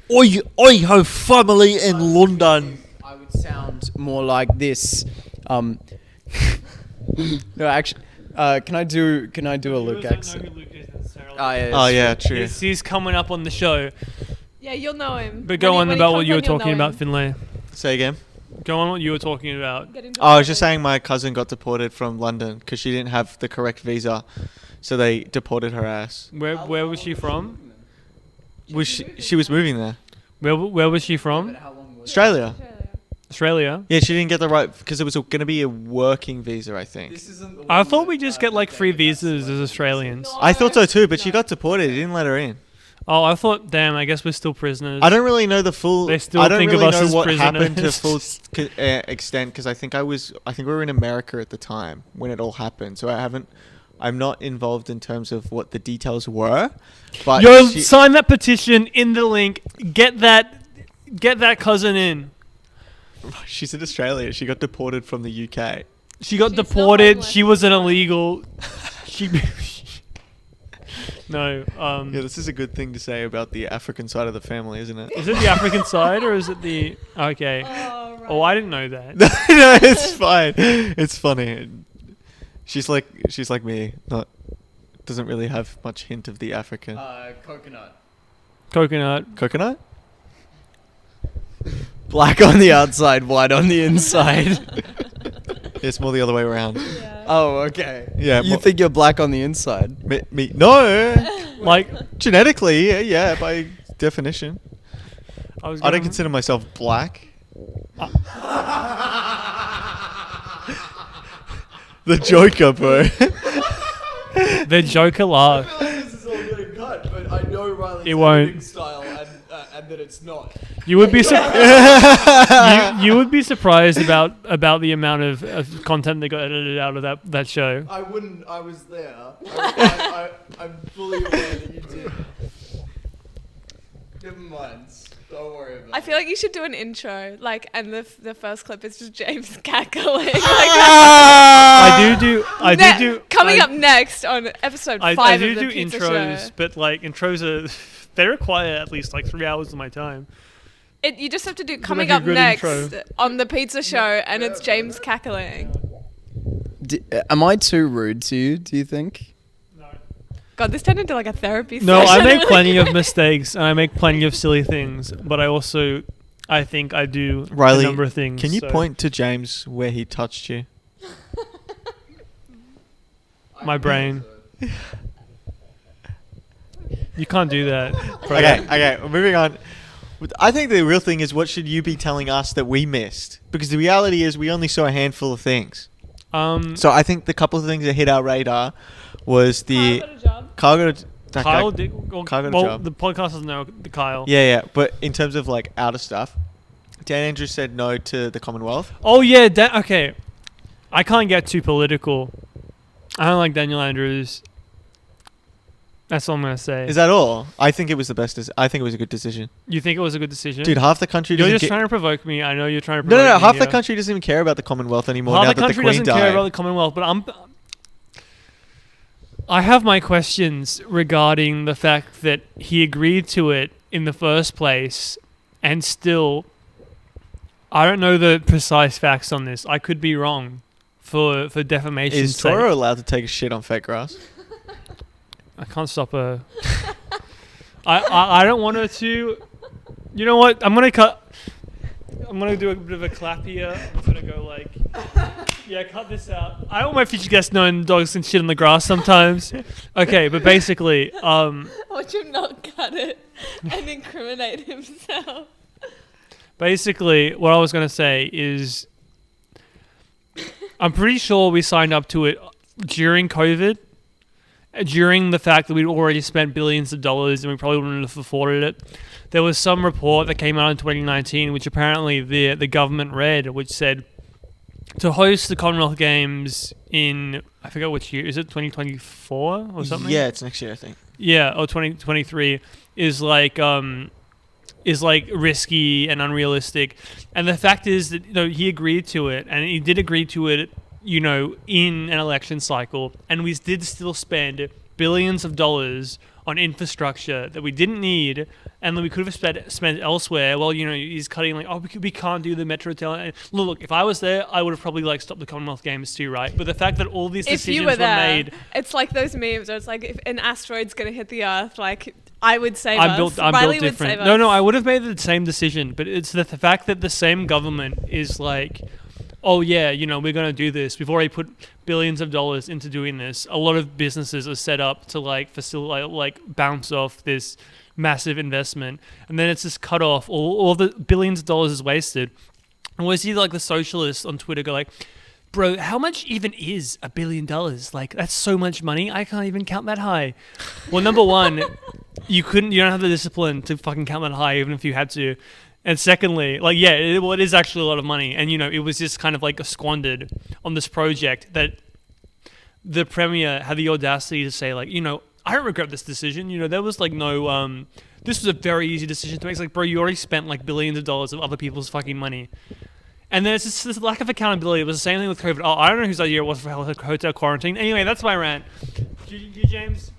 I have family in London.
I would sound more like this. No, actually, can I do a Luke accent?
Oh yeah, true.
He's coming up on the show.
Yeah, you'll know him.
But go on about what you were talking about, Finlay.
Say again.
Go on what you were talking about.
Oh, I was just saying my cousin got deported from London because she didn't have the correct visa, so they deported her ass.
Where was she from?
She was moving there.
Where was she from?
Australia.
Australia.
Yeah, she didn't get the right because it was going to be a working visa, I think.
I thought we just get like free visas as Australians.
I thought so too, but she got deported. He didn't let her in.
Oh, I thought, damn, I guess we're still prisoners.
I don't really know the full.
They still
I don't
think of
really
us
know
as
what happened to
prisoners.
full extent because I think we were in America at the time when it all happened. So I'm not involved in terms of what the details were. But
sign that petition in the link. Get that cousin in.
She's in Australia. She got deported from the UK.
She got
She's not
deported.
homeless.
She was an illegal. She. No.
Yeah, this is a good thing to say about the African side of the family, isn't it?
Is it the African side or is it the? Okay.
Oh, right.
Oh, I didn't know that.
No, it's fine. It's funny. She's like me. Doesn't really have much hint of the African.
Coconut.
Coconut?
Black on the outside, white on the inside.
It's more the other way around.
Yeah.
Oh, okay.
Yeah.
You think you're black on the inside?
Me? No.
Like
Genetically, yeah, by definition.
I
I don't consider myself black. The Joker, bro.
the Joker laugh.
This is all getting cut, but I know Riley's
It won't.
style and that it's not.
You would be you would be surprised about the amount of content that got edited out of that show.
I wouldn't. I was there. I'm fully aware that you did. Never mind. Don't worry about it.
I feel like you should do an intro, like, and the first clip is just James cackling. Coming up next on episode 5
I
of
do
the
do
Pizza
intros,
Show.
but like intros are they require at least like 3 hours of my time.
You just have to do
like
coming
a
up
good
next
intro.
on the Pizza Show, and it's James cackling.
Am I too rude to you? Do you think?
God, this turned into like a therapy
No,
session.
I make plenty of mistakes and I make plenty of silly things, but I think I do
Riley,
a number of things.
Can you
so-
point to James where he touched you?
my brain? You can't do that. bro.
Okay, we're moving on. I think the real thing is what should you be telling us that we missed? Because the reality is we only saw a handful of things. So I think the couple of things that hit our radar was the
Kyle got a job.
Kyle did. Well,
Kyle got a job.
the podcast doesn't know the Kyle.
Yeah, but in terms of like outer stuff, Dan Andrews said no to the Commonwealth.
Oh yeah. Okay. I can't get too political. I don't like Daniel Andrews. That's all I'm gonna say.
Is that all? I think it was the best. I think it was a good decision.
You think it was a good decision?
Dude, half the country
You're
doesn't
just trying to provoke me. I know you're trying to
No,
provoke me.
half the
here.
country doesn't even care about the Commonwealth anymore
Half
now
the
that the
country
Queen
doesn't
died.
care about the Commonwealth, but I have my questions regarding the fact that he agreed to it in the first place, and still, I don't know the precise facts on this. I could be wrong for defamation.
Is Toro allowed to take a shit on fake grass?
I can't stop her. I don't want her to. You know what? I'm gonna do a bit of a clap here. I'm gonna go like, yeah, cut this out. I don't want my future guests knowing dogs can shit on the grass sometimes. Okay, but basically,
Would you not cut it and incriminate himself?
basically, what I was gonna say is, I'm pretty sure we signed up to it during COVID, during the fact that we'd already spent billions of dollars and we probably wouldn't have afforded it. There was some report that came out in 2019, which apparently the government read, which said to host the Commonwealth Games in, I forget which year, is it 2024 or something?
Yeah, it's next year, I think.
Yeah, or 2023 is like risky and unrealistic. And the fact is that he agreed to it, and he did agree to it, in an election cycle, and we did still spend billions of dollars on infrastructure that we didn't need and that we could have spent elsewhere. Well, he's cutting we can't do the metro tail. Look, if I was there, I would have probably stopped the Commonwealth Games too, right? But the fact that all these decisions were made,
it's like those memes where it's like if an asteroid's gonna hit the Earth, I would save
I'm
us.
built
Riley would
different.
save us.
No, I would have made the same decision, but it's the fact that the same government is like, oh yeah, we're going to do this. We've already put billions of dollars into doing this. A lot of businesses are set up to facilitate, bounce off this massive investment. And then it's just cut off. All the billions of dollars is wasted. And we see the socialists on Twitter go bro, how much even is $1 billion? That's so much money. I can't even count that high. Well, number one, you don't have the discipline to fucking count that high, even if you had to. And secondly, it is actually a lot of money. And, it was just kind of squandered on this project that the Premier had the audacity to say, I don't regret this decision. There was no, this was a very easy decision to make. It's bro, you already spent billions of dollars of other people's fucking money. And then it's just this lack of accountability. It was the same thing with COVID. Oh, I don't know whose idea it was for hotel quarantine. Anyway, that's my rant. You, James?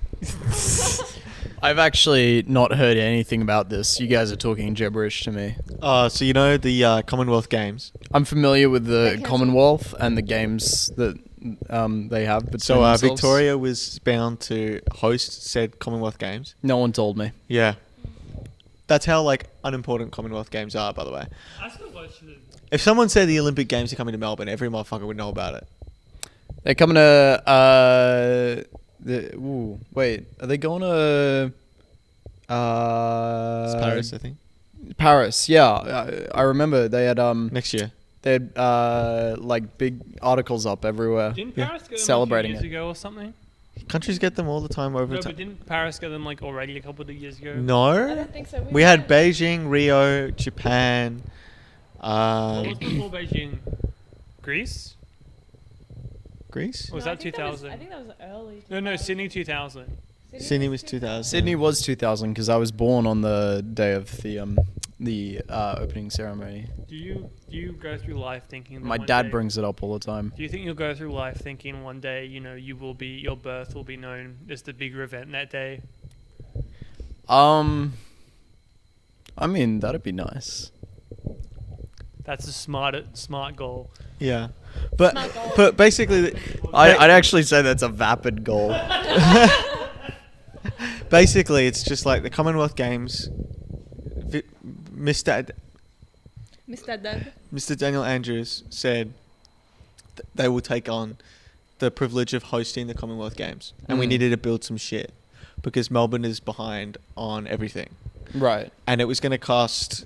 I've actually not heard anything about this. You guys are talking gibberish to me.
So the Commonwealth Games.
I'm familiar with the Commonwealth and the games that they have between themselves.
Victoria was bound to host said Commonwealth Games.
No one told me.
Yeah. That's how unimportant Commonwealth Games are, by the way.
I still watch it.
If someone said the Olympic Games are coming to Melbourne, every motherfucker would know about it.
They're coming to wait, are they going to
It's Paris, I think.
Paris, yeah. I remember they had
next year.
They had big articles up everywhere.
Didn't Paris get them
celebrating
a few years ago or something?
Countries get them all the time over
No,
time.
but didn't Paris get them already a couple of years ago?
I
No.
don't think so.
We had Beijing, Rio, Japan.
What was before Beijing? Greece?
Greece?
Or was that 2000?
I think that was early.
No, Sydney 2000.
Sydney was 2000.
Sydney was 2000 because I was born on the day of the opening ceremony.
Do you go through life thinking that
My
one
dad
day,
brings it up all the time.
Do you think you'll go through life thinking one day, your birth will be known as the bigger event that day?
I mean, that'd be nice.
That's a smart goal.
Yeah. But basically,
I'd actually say that's a vapid goal.
basically, it's just the Commonwealth Games. Mr. Daniel Andrews said they will take on the privilege of hosting the Commonwealth Games. And we needed to build some shit because Melbourne is behind on everything.
Right.
And it was going to cost...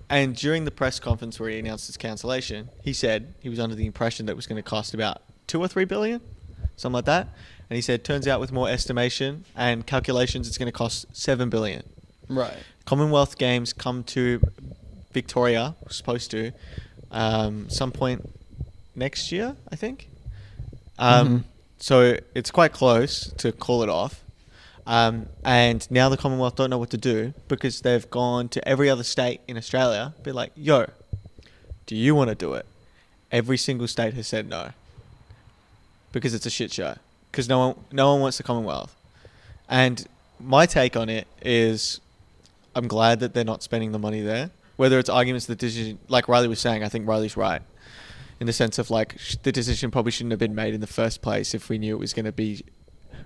And during the press conference where he announced his cancellation, he said he was under the impression that it was going to cost about 2 or 3 billion, something like that. And he said, turns out with more estimation and calculations, it's going to cost 7 billion.
Right.
Commonwealth Games come to Victoria, supposed to, some point next year, I think. So it's quite close to call it off. And now the Commonwealth don't know what to do because they've gone to every other state in Australia, be like, yo, do you want to do it? Every single state has said no because it's a shit show. Because no one wants the Commonwealth. And my take on it is I'm glad that they're not spending the money there. Whether it's arguments the decision, like Riley was saying, I think Riley's right. In the sense of the decision probably shouldn't have been made in the first place if we knew it was going to be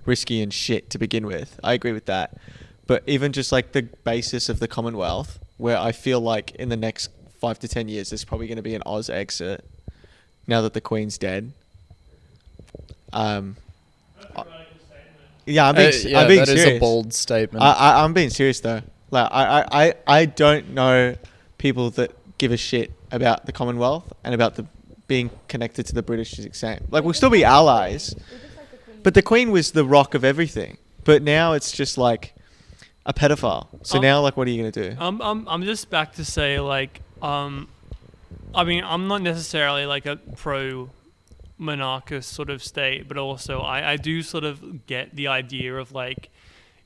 risky and shit to begin with. I agree with that. But even just the basis of the Commonwealth, where I feel in the next 5 to 10 years, there's probably going to be an Oz exit now that the Queen's dead. Yeah, I'm being
that
serious.
is a bold statement.
I'm being serious though. I don't know people that give a shit about the Commonwealth and about being connected to the British extent. We'll still be allies. But the Queen was the rock of everything. But now it's just like a pedophile. So now, like, what are you gonna do?
I'm just back to say, like, I mean, I'm not necessarily like a pro monarchist sort of state, but also I do sort of get the idea of like,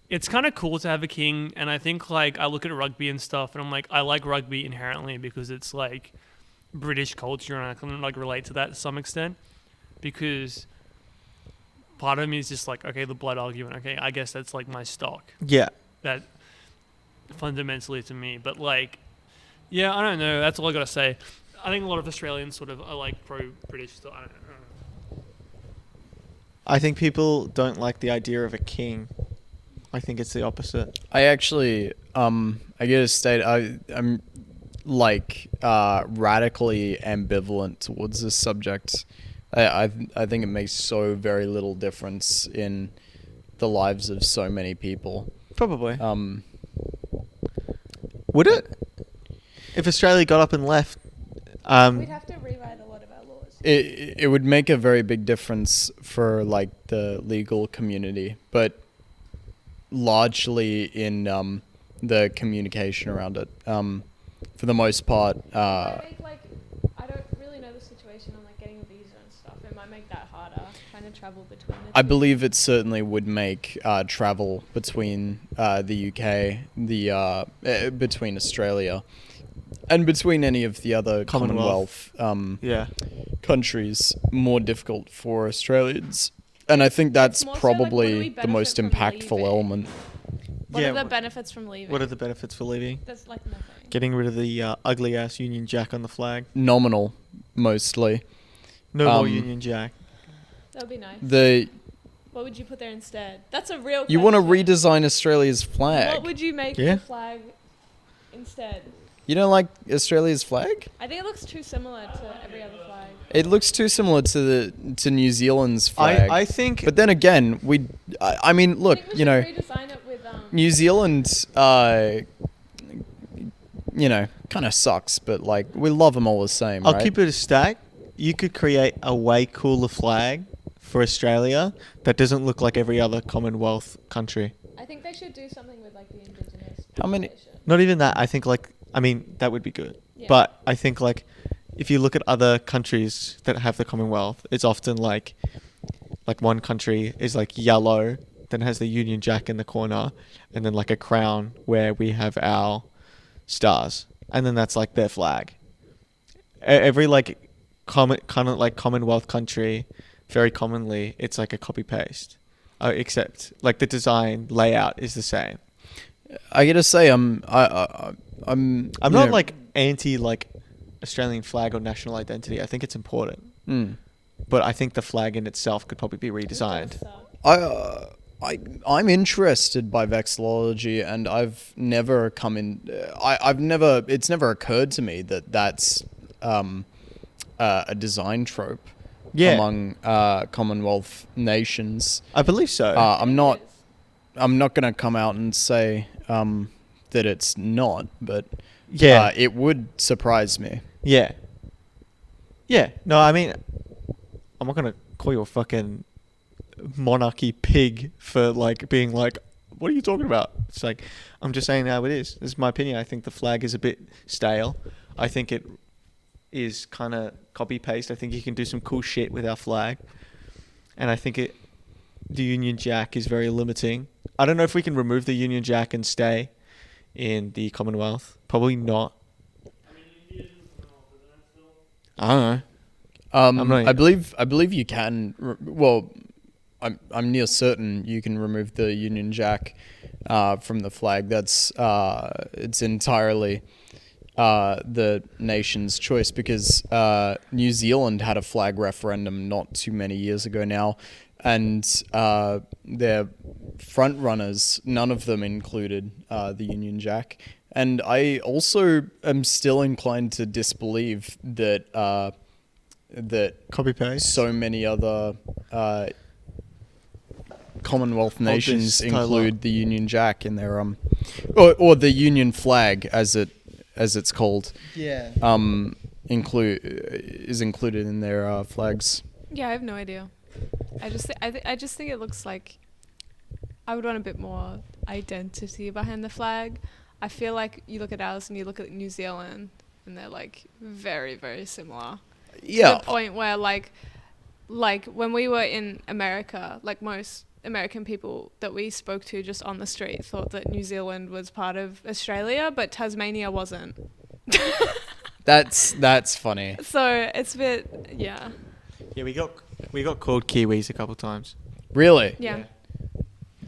it's kind of cool to have a king, and I think like I look at rugby and stuff, and I'm like, I like rugby inherently because it's like British culture, and I can like relate to that to some extent, because part of me is just like, okay, the blood argument, okay, I guess that's like my stock.
Yeah.
That fundamentally to me, but like, yeah, I don't know. That's all I gotta say. I think a lot of Australians sort of are like pro-British. So I don't know.
I think people don't like the idea of a king. I think it's the opposite.
I actually, I gotta state, I'm like radically ambivalent towards this subject. I think it makes so very little difference in the lives of so many people.
Probably. Would it? If Australia got up and left,
We'd have to rewrite a lot of our laws.
it would make a very big difference for like the legal community, but largely in the communication around it. For the most part,
I don't really know the situation on like getting a visa and stuff. It might make that harder trying to travel between the
I
two.
believe it certainly would make travel between the UK, between Australia, and between any of the other Commonwealth
yeah.
countries more difficult for Australians. And I think that's
It's more so, like, what do we
probably the
benefit
most
from
impactful
leaving?
element.
What
Yeah,
are the
what-
benefits from leaving?
What are the benefits for leaving?
There's like nothing.
Getting rid of the ugly ass Union Jack on the flag.
Nominal, mostly.
No more
Um,
Union Jack.
That would be nice. What would you put there instead? That's a real
You want to
question.
redesign Australia's flag?
What would you make
Yeah.
the flag instead?
You don't like Australia's flag?
I think it looks too similar to every other flag.
It looks too similar to New Zealand's flag.
I think...
But then again, I mean, look,
I think we
you know,
should redesign it with
New Zealand, you know, kind of sucks, but like we love them all the same,
I'll
right?
keep it a stack. You could create a way cooler flag for Australia that doesn't look like every other Commonwealth country.
I think they should do something with like the indigenous.
How many-
population.
Not even that. I think that would be good.
Yeah.
But I think like if you look at other countries that have the Commonwealth, it's often like one country is like yellow, then has the Union Jack in the corner, and then like a crown where we have our stars, and then that's like their flag. Every like Commonwealth country, very commonly it's like a copy paste, except like the design layout is the same.
I gotta say, I'm
I'm
you
not
know,
like anti like Australian flag or national identity. I think it's important, but I think the flag in itself could probably be redesigned.
So,
I'm interested by vexillology, and I've never come in. I've never. It's never occurred to me that that's a design trope among Commonwealth nations.
I believe so.
I'm not gonna come out and say that it's not, but it would surprise me.
Yeah. Yeah. No, I mean, I'm not gonna call you a fucking monarchy pig for like being like, what are you talking about? It's like, I'm just saying how it is. This is my opinion. I think the flag is a bit stale. I think it is kind of copy paste. I think you can do some cool shit with our flag, and I think the Union Jack is very limiting. I don't know if we can remove the Union Jack and stay in the Commonwealth. Probably not. I don't know. I'm not-
I believe you can. I'm near certain you can remove the Union Jack from the flag. That's it's entirely the nation's choice, because New Zealand had a flag referendum not too many years ago now, and their front runners, none of them included the Union Jack. And I also am still inclined to disbelieve that
Copy paste.
so many other Commonwealth nations
this, Tylu.
include the Union Jack in their or the Union flag as it's called.
Yeah.
Included in their flags.
yeah, I have no idea. I just think it looks like I would want a bit more identity behind the flag. I feel like you look at ours and you look at New Zealand and they're like very, very similar.
Yeah.
To the point where like when we were in America, like most American people that we spoke to just on the street thought that New Zealand was part of Australia, but Tasmania wasn't.
That's funny.
So it's a bit, yeah.
Yeah, we got called Kiwis a couple times.
Really?
Yeah.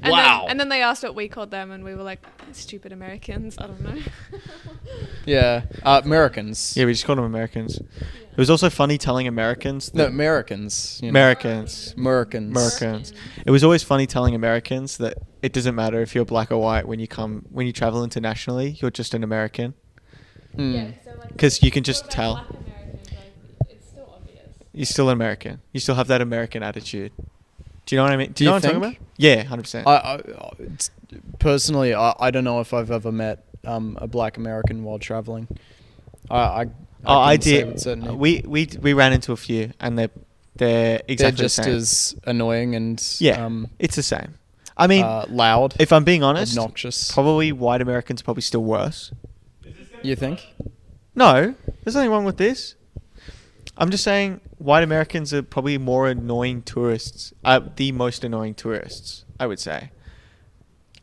Wow.
And then they asked what we called them, and we were like, stupid Americans. I don't know.
Yeah. Americans.
Yeah, we just called them Americans. It was also funny telling Americans.
No,
That
Americans. You know.
Americans.
Americans.
It was always funny telling Americans that it doesn't matter if you're black or white when you travel internationally. You're just an American.
Mm.
Because you can just tell.
It's still obvious.
You're still an American. You still have that American attitude. Do you know what I mean? Do you know what I'm talking
think?
about? Yeah, 100%.
Personally, I don't know if I've ever met a black American while traveling. I couldn't say with
did.
certainty.
We ran into a few, and they're exactly
They're just
the same.
as annoying and
It's the same. I mean,
loud,
if I'm being honest,
obnoxious.
probably white Americans are probably still worse.
You think?
No, there's nothing wrong with this. I'm just saying white Americans are probably more annoying tourists. The most annoying tourists, I would say.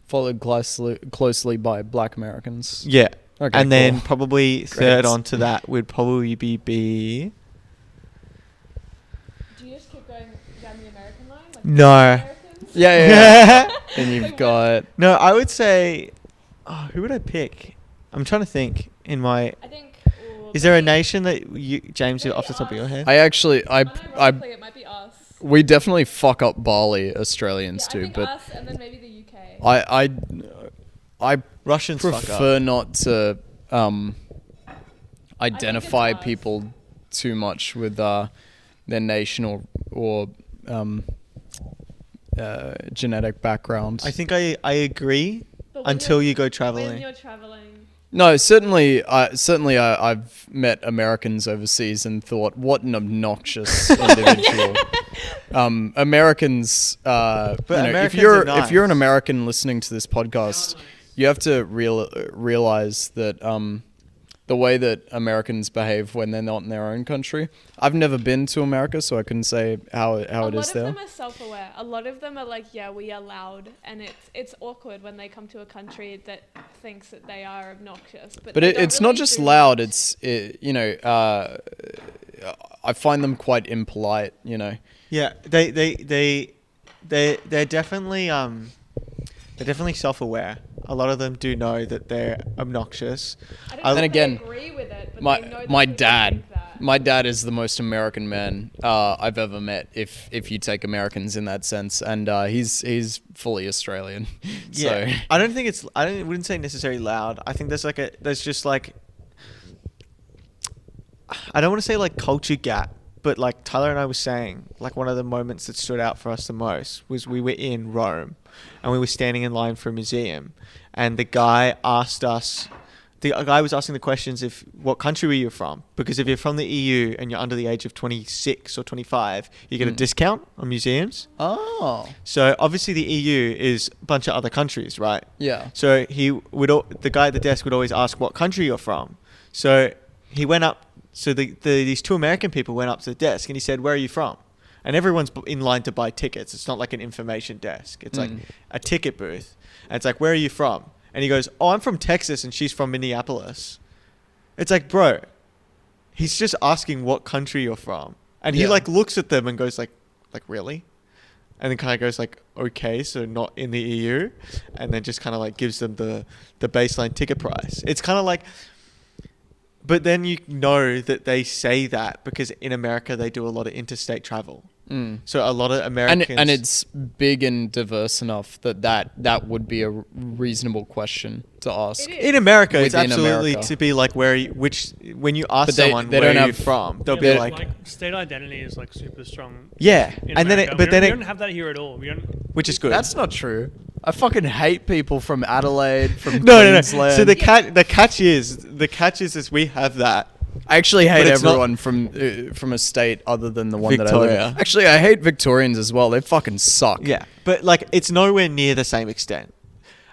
Followed closely by black Americans.
Yeah.
Okay,
and then
cool.
probably third
Great.
onto that would probably be
Do you just keep going down the American line? Like
No.
Americans?
Yeah. And you've got
No, I would say who would I pick? I'm trying to think in my
I think.
Is there a nation that you, James, off the top of your head?
Ironically, it might be us.
we definitely fuck up Bali Australians
I
too,
think
but
us and then maybe the UK.
I
Russians fuck
prefer
up.
not to identify
it's us.
people too much with their nation or genetic background.
I think I agree
But when
until
you're-
you go
When
traveling.
you're traveling.
No, certainly I've met Americans overseas and thought, what an obnoxious individual. Americans,
Americans
if you're
are
an
nice.
American listening to this podcast, you have to realize that the way that Americans behave when they're not in their own country. I've never been to America, so I couldn't say how it is
A lot of
there.
them are self-aware. A lot of them are like, yeah, we are loud, and it's awkward when they come to a country that thinks that they are obnoxious. But they don't
it's
really
not just
do
loud.
much.
I find them quite impolite. You know.
Yeah, they're definitely self-aware. A lot of them do know that they're obnoxious.
I don't
And
know if
again,
they agree with it, but
My
they know that
my
people
dad,
think that.
my dad is the most American man I've ever met. If you take Americans in that sense, and he's fully Australian.
Yeah,
So
I don't think it's. Wouldn't say necessarily loud. I think there's just like. I don't want to say like culture gap, but like Tyler and I were saying, like one of the moments that stood out for us the most was we were in Rome, and we were standing in line for a museum, and the guy asked us. The guy was asking the questions what country were you from? Because if you're from the EU and you're under the age of 26 or 25, you get a discount on museums.
oh
So obviously the EU is a bunch of other countries, right?
yeah.
So the guy at the desk would always ask what country you're from. So he went up. So these two American people went up to the desk and he said, "Where are you from?" And everyone's in line to buy tickets. It's not like an information desk. It's like a ticket booth. And it's like, "Where are you from?" And he goes, "Oh, I'm from Texas and she's from Minneapolis." It's like, bro, he's just asking what country you're from. And he
Yeah.
like looks at them and goes like really? And then kind of goes like, "Okay, so not in the EU." And then just kind of like gives them the baseline ticket price. It's kind of like, but then you know that they say that because in America they do a lot of interstate travel. So a lot of Americans...
And it's big and diverse enough that would be a reasonable question to ask.
It is.
In America, it's
Within
absolutely
America.
to be like when you ask
But they
someone
don't
where are you
have-
from, they'll
Yeah,
be
but,
like,
state identity is like super strong.
yeah,
In
and then
America.
but then
we
it,
don't have that here at all. We don't.
which is good.
That's not true. I fucking hate people from Adelaide, from
no.
Queensland.
So the catch is we have that,
I actually hate
it's not-
everyone from a state other than the one that I live
Victoria.
in. Actually, I hate Victorians as well. They fucking suck.
Yeah, but like it's nowhere near the same extent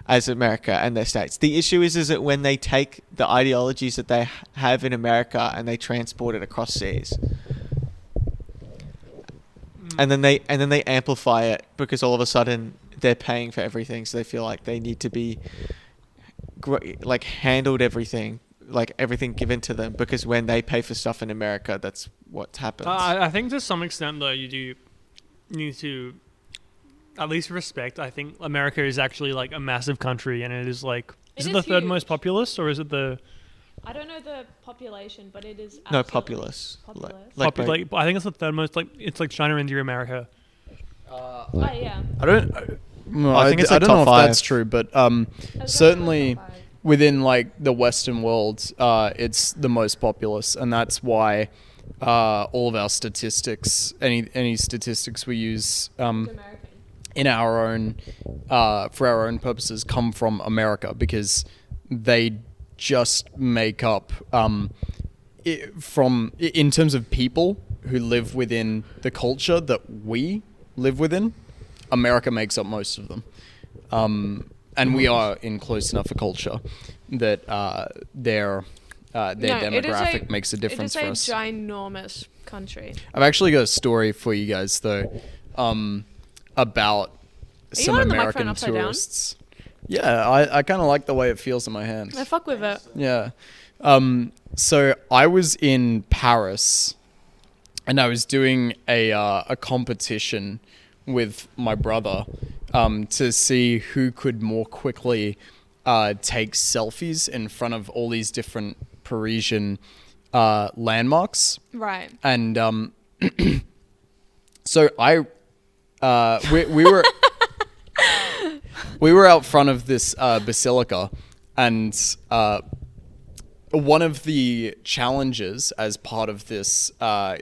as America and their states. The issue is that when they take the ideologies that they have in America and they transport it across seas, and then they amplify it because all of a sudden they're paying for everything, so they feel like they need to be like handled everything. Like everything given to them, because when they pay for stuff in America, that's what happens.
I think to some extent, though, you do need to at least respect. I think America is actually like a massive country, and it is like, is it the third most populous, or is it the?
I don't know the population, but it is
No,
absolutely
populous.
populous.
I think it's the third most. Like it's like China, India, America.
Oh yeah.
I don't. Well,
I think it's like
I don't know
top
if that's
five.
true, but
I was gonna say
certainly
top five.
within like the Western world, it's the most populous, and that's why all of our statistics, any statistics we use
American.
in our own for our own purposes, come from America, because they just make up in terms of people who live within the culture that we live within. America makes up most of them. And we are in close enough a culture that their demographic makes a difference for us.
It is a ginormous country.
I've actually got a story for you guys though, about some
holding the microphone
American
upside down?
tourists. Yeah, I kind of like the way it feels in my hands.
I fuck with it.
Yeah. So I was in Paris, and I was doing a competition with my brother to see who could more quickly take selfies in front of all these different Parisian landmarks.
Right.
And so we were we were out front of this basilica, and one of the challenges as part of this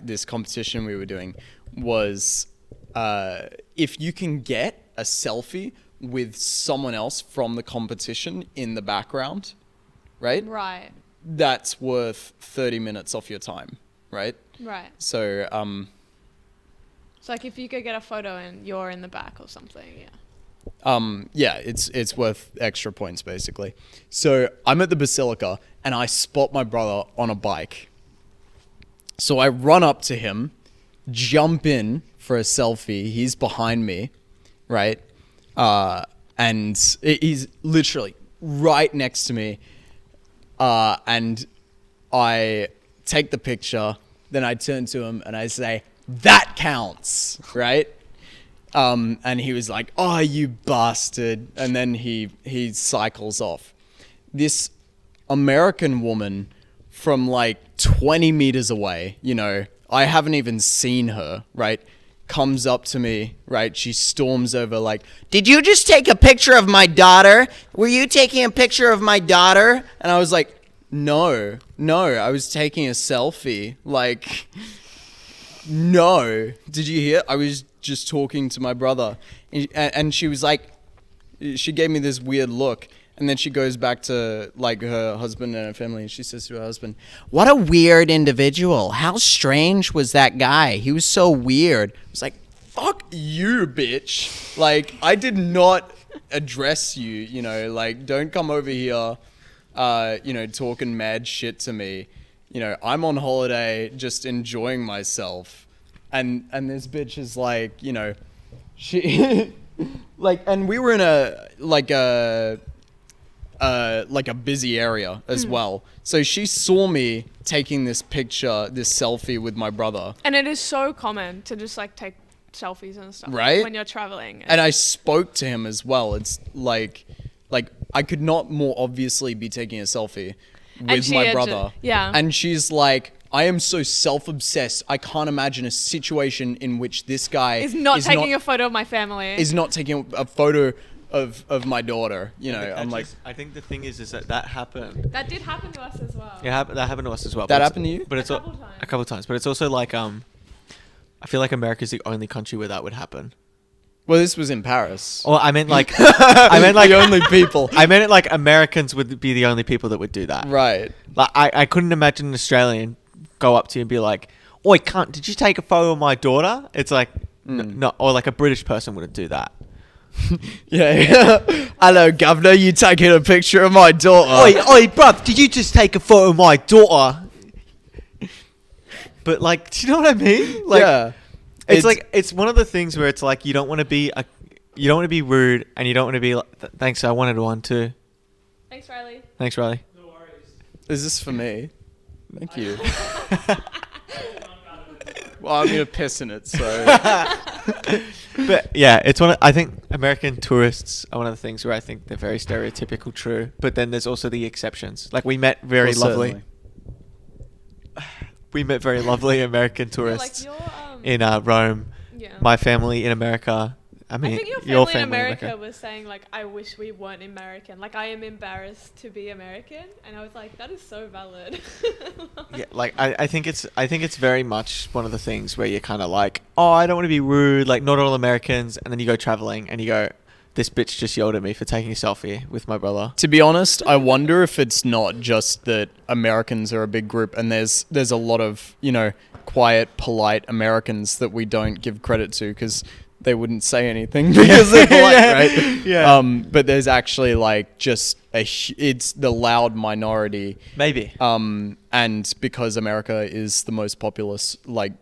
this competition we were doing was if you can get a selfie with someone else from the competition in the background, right?
Right.
That's worth 30 minutes off your time, right?
Right.
So,
It's like if you could get a photo and you're in the back or something, yeah.
yeah, it's worth extra points basically. So I'm at the basilica and I spot my brother on a bike. So I run up to him, jump in for a selfie. He's behind me, right? And he's literally right next to me. And I take the picture, then I turn to him and I say, "That counts," right? And he was like, "Oh, you bastard." And then he cycles off. This American woman from like 20 meters away, you know, I haven't even seen her, right? Comes up to me, right? She storms over like, "Did you just take a picture of my daughter? Were you taking a picture of my daughter?" And I was like, no, I was taking a selfie. Like, no. Did you hear? I was just talking to my brother. And she was like, she gave me this weird look. And then she goes back to like her husband and her family, and she says to her husband, "What a weird individual. How strange was that guy? He was so weird." I was like, "Fuck you, bitch. Like, I did not address you, you know, like, don't come over here, you know, talking mad shit to me. You know, I'm on holiday just enjoying myself." And this bitch is like, you know, she like, and we were in a busy area as well. So she saw me taking this picture, this selfie with my brother.
And it is so common to just like take selfies and stuff,
right?
When you're traveling.
And I spoke to him as well. It's like I could not more obviously be taking a selfie with my brother.
Yeah.
And she's like, "I am so self-obsessed. I can't imagine a situation in which this guy
is not taking a photo of my family.
Is not taking a photo of my daughter." You know, I'm like,
I think the thing is that happened.
That did happen to us as well.
Yeah, that happened to us as well.
That
but
happened to you?
But it's
A couple times.
a couple times. But it's also like I feel like America's the only country where that would happen.
well, this was in Paris.
Or I meant like the
only people.
I meant it like Americans would be the only people that would do that.
Right.
Like I couldn't imagine an Australian go up to you and be like, "Oi, cunt, did you take a photo of my daughter?" It's like, no, or like a British person wouldn't do that.
Yeah. Hello, governor. You taking a picture of my daughter?
Oi, bruv, did you just take a photo of my daughter? But like, do you know what I mean? Like,
yeah.
it's like it's one of the things where it's like you don't want to be rude, and you don't want to be like, thanks, I wanted one too.
Thanks, Riley.
Thanks, Riley.
No worries.
Is this for me? Thank you. Well, I'm gonna piss in it, so.
But yeah, it's I think American tourists are one of the things where I think they're very stereotypical true. But then there's also the exceptions. Like we met very
Well,
lovely.
certainly.
We met very lovely American
Yeah,
tourists
like your,
in Rome.
yeah.
My family in America. I mean,
I think your family in America was saying like, I wish we weren't American. Like, I am embarrassed to be American, and I was like, that is so valid.
Yeah, like I think it's very much one of the things where you're kind of like, oh, I don't want to be rude, like not all Americans, and then you go traveling and you go, this bitch just yelled at me for taking a selfie with my brother.
To be honest, I wonder if it's not just that Americans are a big group and there's a lot of, quiet, polite Americans that we don't give credit to because they wouldn't say anything because they're polite,
Yeah.
right?
Yeah.
But there's actually like just it's the loud minority.
Maybe.
And because America is the most populous, like,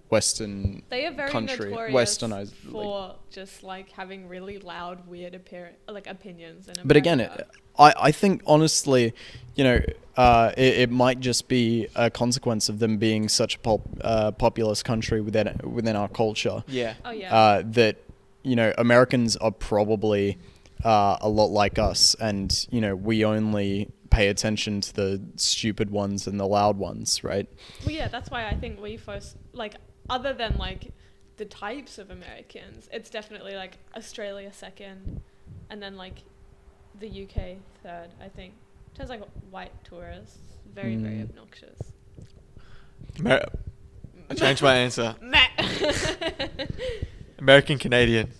Western
They are very
country,
notorious
westernized,
for just like having really loud, weird opinions. In America.
But again, I think honestly, it might just be a consequence of them being such a populous country within our culture.
Yeah.
Oh yeah.
That Americans are probably a lot like us, and we only pay attention to the stupid ones and the loud ones, right?
Well, yeah, that's why I think we first, like, other than like the types of Americans, it's definitely like Australia second, and then like the UK third. I think in terms of like white tourists, very very obnoxious.
I changed my answer.
Meh.
American Canadian.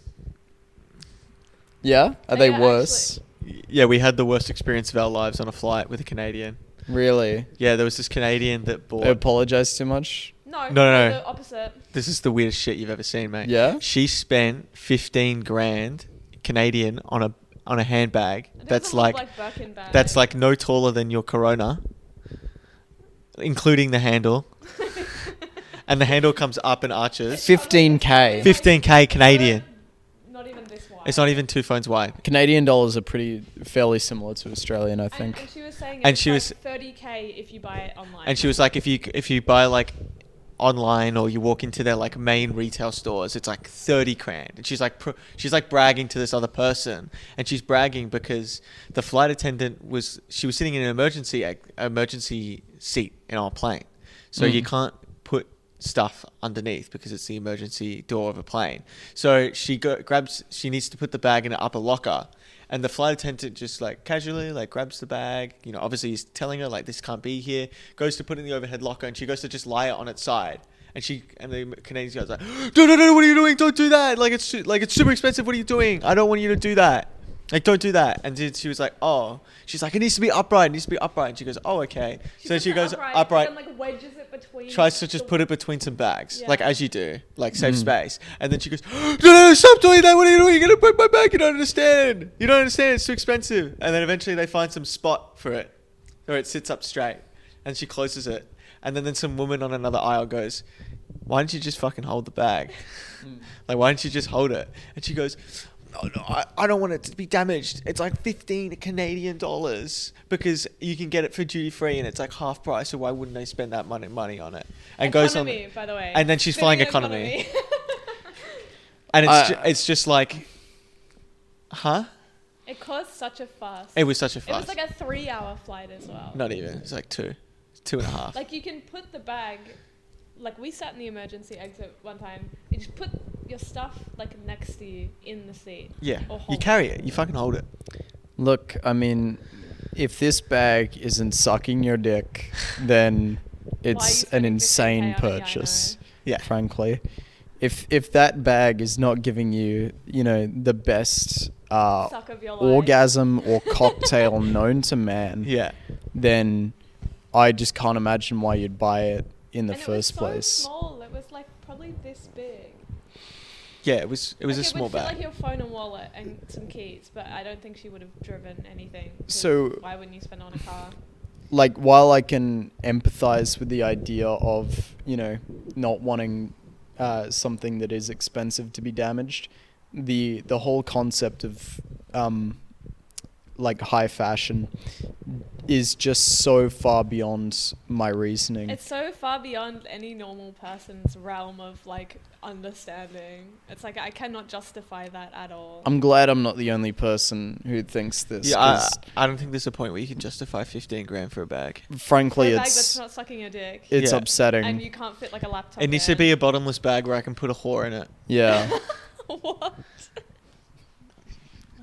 Yeah, are they
Yeah,
worse?
Yeah, we had the worst experience of our lives on a flight with a Canadian.
Really?
Yeah, there was this Canadian that bought.
I apologize too much.
No,
No.
the opposite.
This is the weirdest shit you've ever seen, mate.
Yeah?
She spent 15 grand Canadian on a handbag
It
that's
doesn't look
like
Birkin bag.
that's like no taller than your Corona, including the handle. And the handle comes up and arches.
15K.
15K Canadian.
Not even this wide.
It's not even 2 phones wide.
Canadian dollars are fairly similar to Australian, I think.
And she was saying
And
it's
she
like
was-
30K if you buy it online.
And she was like, if you buy like online or you walk into their like main retail stores, it's like 30 grand. And she's like bragging to this other person, and she's bragging because the flight attendant was sitting in an emergency seat in our plane, so you can't put stuff underneath because it's the emergency door of a plane. So she she needs to put the bag in an upper locker. And the flight attendant just like casually like grabs the bag, obviously he's telling her like this can't be here, goes to put it in the overhead locker, and she goes to just lie it on its side. And the Canadian guy's like, no, what are you doing? Don't do that. Like it's super expensive. What are you doing? I don't want you to do that. Like, don't do that. And then she was like, oh. She's like, it needs to be upright. And she goes, oh, okay. So she goes upright.
And like wedges it between.
Tries to just put it between some bags,
Yeah.
like as you do, like save space. And then she goes, no, stop doing that. What are you doing? You're going to break my back. You don't understand. It's too expensive. And then eventually they find some spot for it where it sits up straight, and she closes it. And then some woman on another aisle goes, why don't you just fucking hold the bag? Like, why don't you just hold it? And she goes, no, I don't want it to be damaged. It's like 15 Canadian dollars because you can get it for duty free and it's like half price. So why wouldn't they spend that money on it? And
Economy, by the way.
And then she's flying economy. And it's just like, huh?
It caused such a fuss.
It was such a
It
fuss.
was like a 3-hour flight as well.
Not even. It's like 2.5.
Like, you can put the bag, like we sat in the emergency exit one time, you just put your stuff like next to you in the seat.
Yeah.
Or
You
hold
carry it. You fucking hold it.
Look, I mean, if this bag isn't sucking your dick, then it's an
spending 15K
insane
on it? Yeah, I
purchase.
Yeah.
Frankly, if that bag is not giving you, the best
Suck of your life.
orgasm or cocktail known to man,
Yeah.
then I just can't imagine why you'd buy it in the
And
first
it was
place.
so small. It was like probably this big.
Yeah, it was
Like,
a small
it would fit
bag.
like your phone and wallet and some keys, but I don't think she would have driven anything. 'Cause
So-
why wouldn't you spend it on a car?
Like, while I can empathize with the idea of, not wanting something that is expensive to be damaged, the whole concept of like high fashion is just so far beyond my reasoning.
It's so far beyond any normal person's realm of like understanding. It's like I cannot justify that at all.
I'm glad I'm not the only person who thinks this.
Yeah,
'Cause
I don't think there's a point where you can justify 15 grand for a bag.
For
frankly,
a bag that's
it's
not sucking your dick,
it's
Yeah.
upsetting.
and you can't fit like a laptop.
It needs to
in.
be a bottomless bag where I can put a whore in it.
Yeah.
What?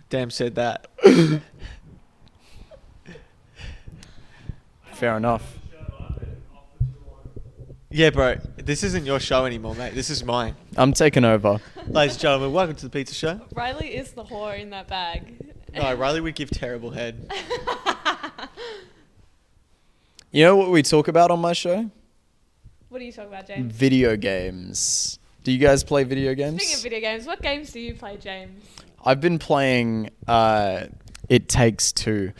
Damn said that.
Fair enough.
Yeah, bro. This isn't your show anymore, mate. This is mine.
I'm taking over.
Ladies and gentlemen, welcome to the Pizza Show.
Riley is the whore in that bag.
No, Riley would give terrible head.
You know what we talk about on my show?
What are you talking about, James?
Video games. Do you guys play video games?
Speaking of video games, what games do you play, James?
I've been playing It Takes Two,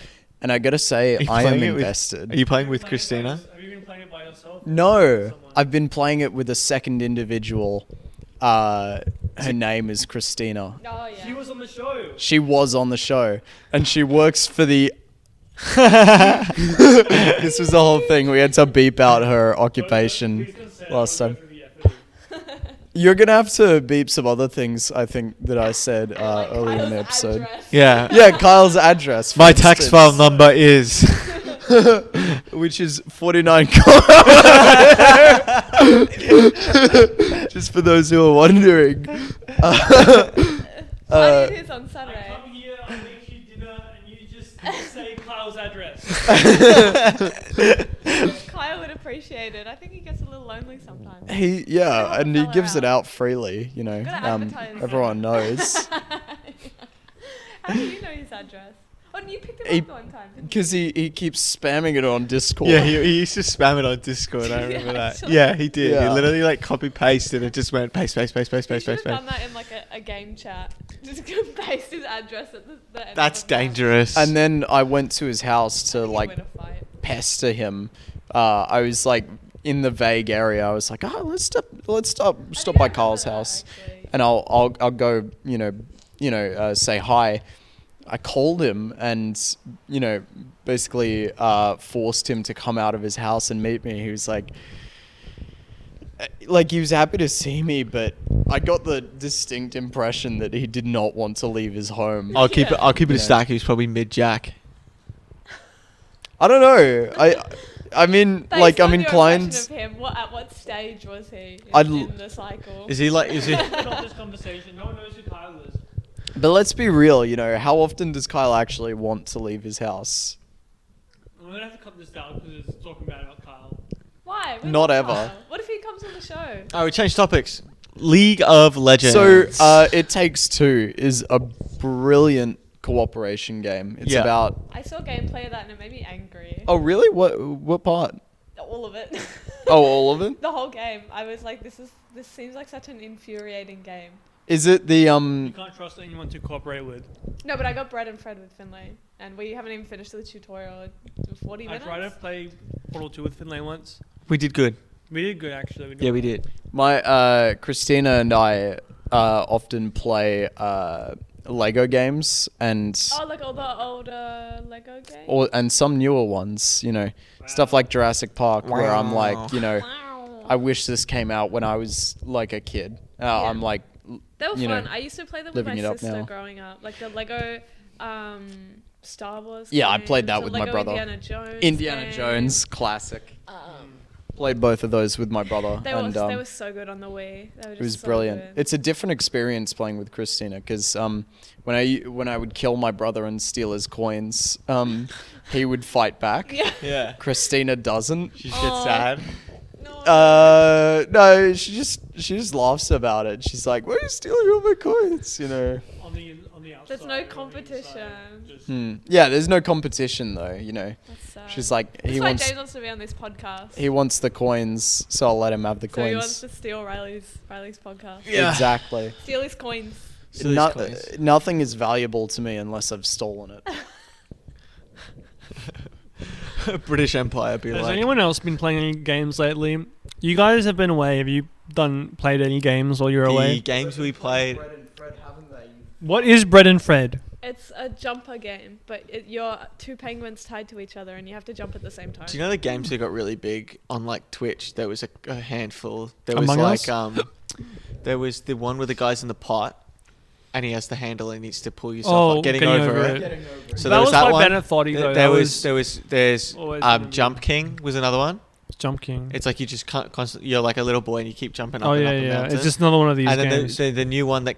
and I gotta say,
Are you
I am
playing it with-
invested.
Are you playing with Christina?
Have you been playing it by yourself? or
No,
with someone?
I've been playing it with a second individual. Her name is Christina.
Oh yeah.
She was on the show.
She was on the show, and she works for the. This was the whole thing. We had to beep out her occupation
Please consent,
last
I'll go
time.
through the effort.
You're gonna have to beep some other things. I think that I said
Like
earlier in the
Kyle's
episode.
address.
Yeah.
Yeah, Kyle's address. for
My tax
instance.
file number is.
Which is 49. Just for those who are wondering.
I did his on
I
Saturday.
come here, I make you dinner, and you just say Kyle's address.
Kyle would appreciate it. I think he gets a little lonely sometimes.
Yeah,
help
and
a
he
fella
gives it
out.
out freely,
Gotta advertise.
everyone knows.
How do you know his address? Oh, and you picked him
He-
up one time, didn't you?
Because he keeps spamming it on Discord.
Yeah, he used to spam it on Discord. I
Did he
remember that.
actually?
Yeah, he did.
Yeah.
He literally like copy pasted and it just went paste, paste, paste, paste,
You
paste,
should
paste,
have done
paste.
that in like a game chat. Just paste his address at the end.
That's
of the chat.
dangerous.
And then I went to his house
I
to
think he'd
like
win a fight.
pester him. I was like in the vague area. I was like, let's stop
I think
by
I remember
Carl's
that,
house,
actually.
and I'll go say hi. I called him and basically forced him to come out of his house and meet me. He was like he was happy to see me, but I got the distinct impression that he did not want to leave his home.
I'll keep it. I'll keep it a
Yeah.
stack. He was probably mid jack.
I don't know. I mean,
Based
like, I'm
on your
inclined.
impression of him, at what stage was he
I'd
in the cycle?
Is he like? Is he?
Stop this conversation. No one knows who Kyle is.
But let's be real, how often does Kyle actually want to leave his house?
I'm gonna have to cut this down because it's talking bad about Kyle.
Why? We
Not
love
ever.
Kyle. What if he comes on the show?
Oh, we changed topics. League of Legends.
So, It Takes Two is a brilliant cooperation game. It's
Yeah.
about.
I saw gameplay of that and it made me angry.
Oh, really? What part?
All of it.
Oh, all of it?
The whole game. I was like, this seems like such an infuriating game.
Is it the
You can't trust anyone to cooperate with.
No, but I got bread and Fred with Finlay, and we haven't even finished the tutorial. 40
I
minutes.
tried to play Portal 2 with Finlay once.
we did good.
We did good actually.
Yeah, we did.
My Christina and I often play Lego games and
Oh, like all the older Lego games.
and some newer ones. Stuff like Jurassic Park, where I'm like,
Wow.
I wish this came out when I was like a kid.
Yeah.
I'm like,
They were
you know,
fun. I used to play them with my
living it up
sister
now.
growing up, like the Lego Star Wars.
Yeah, I
games,
played that
the
with my
Lego
brother.
Indiana
Indiana
games.
Jones, classic. Played both of those with my brother,
They
and
were so good on the Wii. They were just
it was
so
brilliant.
good.
It's a different experience playing with Christina because when I would kill my brother and steal his coins, he would fight back.
Yeah.
Yeah.
Christina doesn't.
She gets
Aw.
sad.
No.
No, she just laughs about it. She's like, "Why are you stealing all my coins?"
On the
There's no competition.
Yeah, there's no competition though. You know,
That's sad.
she's like
That's
he
why
wants
James wants to be on this podcast.
he wants the coins, so I'll let him have the
So he wants
coins.
to steal Riley's podcast.
Yeah.
Exactly.
Steal his coins.
So these
No-
coins.
nothing is valuable to me unless I've stolen it.
British Empire be
Has
like.
anyone else been playing any games lately? You guys have been away. Have you played any games while you're
The
away?
games we played.
What is Bread and Fred?
It's a jumper game, but you're two penguins tied to each other and you have to jump at the same time.
Do you know the games that got really big on like Twitch? There was a handful. There was
Among
like
Us?
there was the one with the guys in the pot, and he has the handle and needs to pull yourself up, getting over it. So
that
there was that
like
one.
Bennett Foddy, though.
There's
always gonna be-
Jump King was another one.
Jump King.
It's like you just constantly, you're like a little boy and you keep jumping up
Oh
and
yeah,
up and
yeah.
mountains.
It's just another one of these
and then
games.
the new one that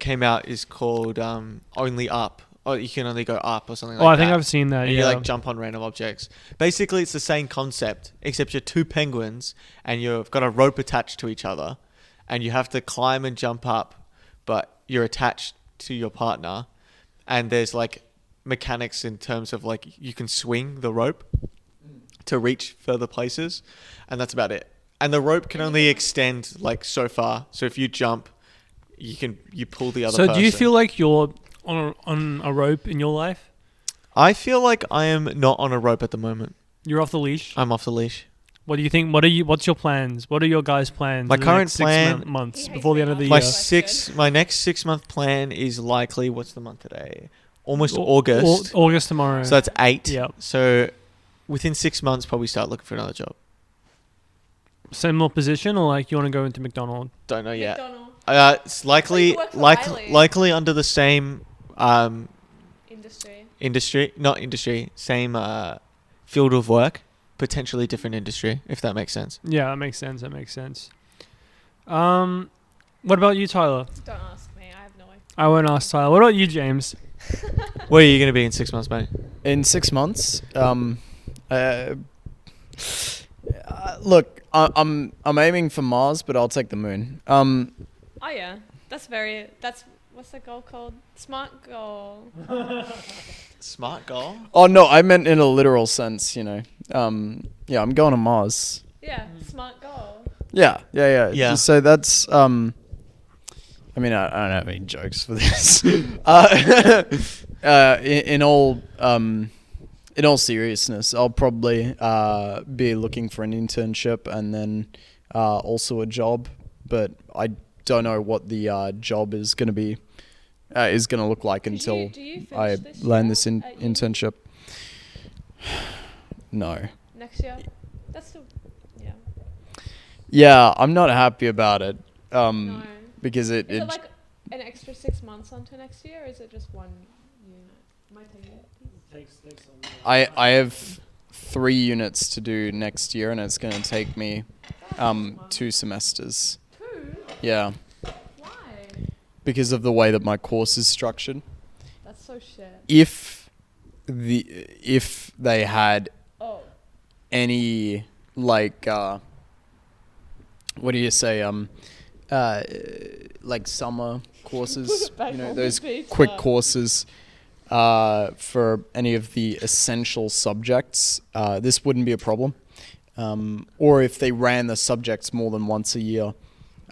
came out is called Only Up. Or you can only go up or something like that.
I think I've seen that.
And
Yeah.
you like jump on random objects. Basically, it's the same concept, except you're two penguins and you've got a rope attached to each other, and you have to climb and jump up, but you're attached to your partner, and there's like mechanics in terms of like you can swing the rope to reach further places, and that's about it. And the rope can only extend like so far. So if you jump, you pull the other.
So do you
person.
feel like you're on a rope in your life?
I feel like I am not on a rope at the moment.
You're off the leash.
I'm off the leash.
What do you think? What's your plans? What are your guys' plans?
My
in the
current
next 6
plan-
months
He hates
before the end
me
of the
off.
My
year.
My
next 6 month plan is likely, what's the month today? Almost
Au-
August.
August tomorrow.
So that's 8.
Yep.
So within 6 months, probably start looking for another job.
Similar position, or like you want to go into McDonald's?
Don't know yet.
McDonald's
It's likely,
you work for Riley.
likely under the same
industry.
same field of work, potentially different industry, if that makes sense.
Yeah, that makes sense. That makes sense. What about you, Tyler?
Don't ask me. I have no idea.
I won't ask Tyler. What about you, James?
Where are you going to be in 6 months, mate?
In 6 months, look, I'm aiming for Mars, but I'll take the moon.
Oh yeah, that's what's the goal called? Smart goal.
Smart goal?
Oh no, I meant in a literal sense, you know. Yeah, I'm going to Mars.
Yeah, smart goal.
Yeah.
Yeah.
So that's I mean, I don't have any jokes for this. In all seriousness, I'll probably be looking for an internship and then also a job, but I don't know what the job is going to be look like until
do you
I
finish this
land
year
this
at uni?
internship. No.
Next year. That's the yeah.
Yeah, I'm not happy about it.
No.
Because
Is it like an extra 6 months onto next year, or is it just one unit? My opinion.
I have 3 units to do next year, and it's going to take me 2 semesters.
2?
Yeah,
Why?
because of the way that my course is structured.
That's so shit.
If they had
Oh.
any like what do you say like summer courses,
Back
you know,
on
those
the beach,
quick
like-
courses for any of the essential subjects, this wouldn't be a problem. Or if they ran the subjects more than once a year,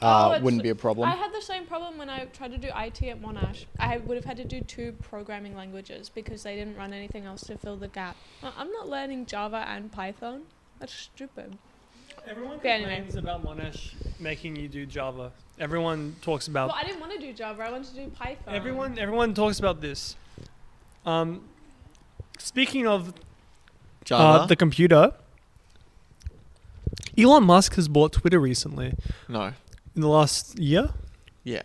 wouldn't be a problem.
I had the same problem when I tried to do IT at Monash. I would have had to do 2 programming languages because they didn't run anything else to fill the gap. I'm not learning Java and Python. That's stupid.
Everyone
Okay, anyway.
complains about Monash making you do Java. Everyone talks about.
Well, I didn't want to do Java. I wanted to do Python.
Everyone talks about this. Speaking of
Java?
the computer, Elon Musk has bought Twitter recently
No.
in the last year,
Yeah.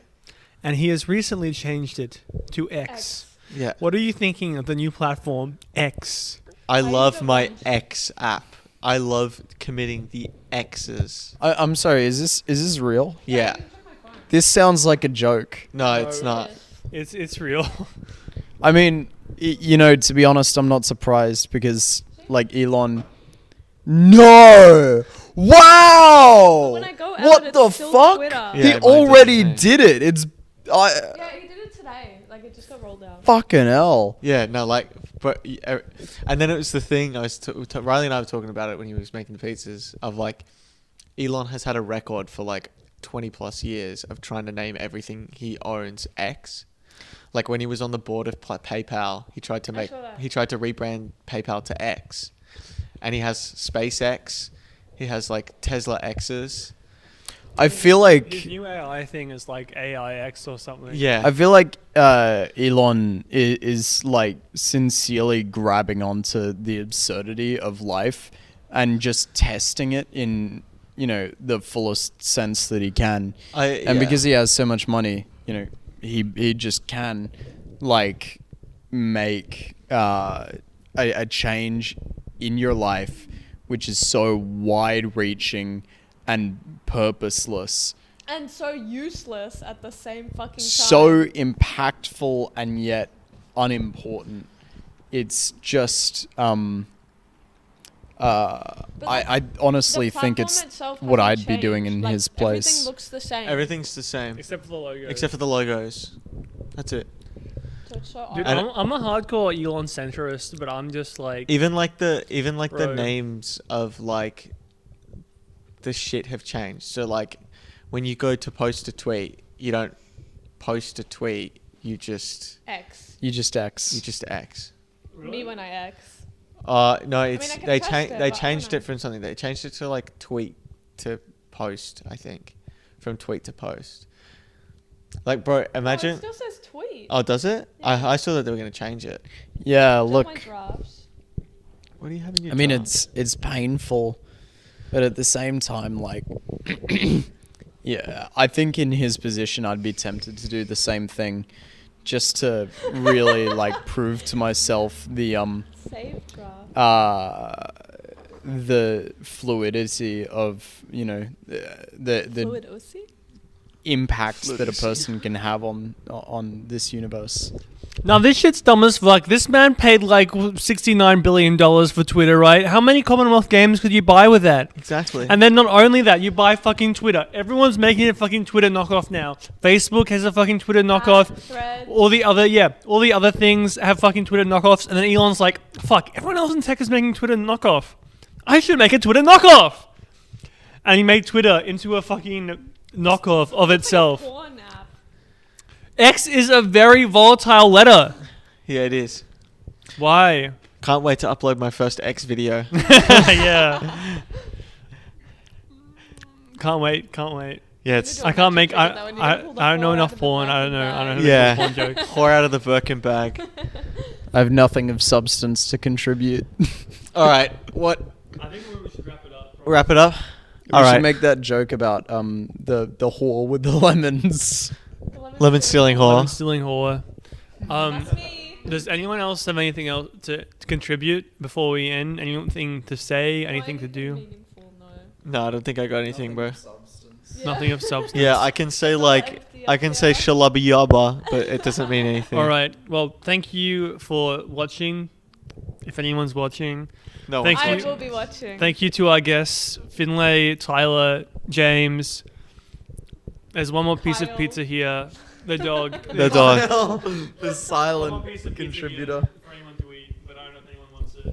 and he has recently changed it to X.
Yeah.
What are you thinking of the new platform X?
I
use
love
it
my
once.
X app. I love committing the X's.
I'm sorry, is this real?
Yeah.
This sounds like a joke.
No, it's not.
It's real.
I mean, you know, to be honest, I'm not surprised because, like, Elon. No! Wow!
When I go out,
What
it's
the
still
fuck?
Twitter.
Yeah,
He
mine did the
already
same.
did it. It's.
Yeah, he did it today. Like it just got rolled out.
Fucking hell.
Yeah, no, like, but and then it was the thing I was Riley and I were talking about it when he was making the pizzas of like, Elon has had a record for like 20 plus years of trying to name everything he owns X. Like when he was on the board of PayPal, he tried to rebrand PayPal to X, and he has SpaceX, he has like Tesla X's.
I feel like
His new AI thing is like AIX or something.
Yeah,
I feel like Elon is like sincerely grabbing onto the absurdity of life and just testing it in, you know, the fullest sense that he can. And because he has so much money, you know, he just can like make a change in your life which is so wide reaching and purposeless,
And so useless at the same fucking time.
so impactful and yet unimportant. It's just I honestly think it's what I'd be doing in his place.
Everything looks the same.
everything's the same
Except for the logo.
except for the logos. That's it.
So it's so
Dude,
odd.
I'm a hardcore Elon centrist, but I'm just like...
Even the
Bro.
names of like the shit have changed. So like when you go to post a tweet, you don't post a tweet, you just
X.
You just X.
X.
Me when I X.
No, it's
I can
they
test it, but I
they
don't
changed
know.
it from something. They changed it to like tweet to post, I think. From tweet to post. Like bro,
Oh, it
imagine
still says tweet.
Oh, does it?
Yeah.
I saw that they were going to change it.
Yeah,
Still
look.
my drafts.
What do you have in your
I mean,
draft?
it's painful, but at the same time, like, yeah, I think in his position, I'd be tempted to do the same thing, just to really like prove to myself
Save draft.
the fluidity of, you know, the
Fluid OC?
impact that a person can have on this universe.
Now this shit's dumb as fuck. This man paid like $69 billion for Twitter, right? How many Commonwealth games could you buy with that?
Exactly.
And then not only that, you buy fucking Twitter. Everyone's making a fucking Twitter knockoff now. Facebook has a fucking Twitter knockoff.
Threads.
All the other things have fucking Twitter knockoffs. And then Elon's like, fuck, everyone else in tech is making Twitter knockoff. I should make a Twitter knockoff. And he made Twitter into a fucking knockoff of itself.
Like a porn app.
X is a very volatile letter.
Yeah, it is.
Why?
Can't wait to upload my first X video.
Yeah. Can't wait.
Yeah, it's
I can't make.
That one, you gotta pull the
I don't know
whore
enough
out of the
porn. I don't
Birkin
know. I don't
bag.
know.
yeah.
Porn joke.
Whore out of the Birkin bag.
I have nothing of substance to contribute.
All right, what?
I think we should wrap it up.
Wrap it up.
We
All
should
right.
make that joke about the whore with the lemons.
Lemon stealing whore.
Stealing whore.
That's me.
Does anyone else have anything else to contribute before we end? Anything to say? Anything to do?
Meaningful, no.
No, I don't think I got anything, bro.
Yeah.
Nothing of substance.
Yeah, I can say like I can say shalabba yabba, but it doesn't mean anything.
All right. Well, thank you for watching. If anyone's watching,
No.
Thank
I
you.
will be watching.
thank you to our guests, Finlay, Tyler, James. There's one more piece of
Kyle.
pizza here. The dog.
The dog.
The silent
piece of pizza
contributor.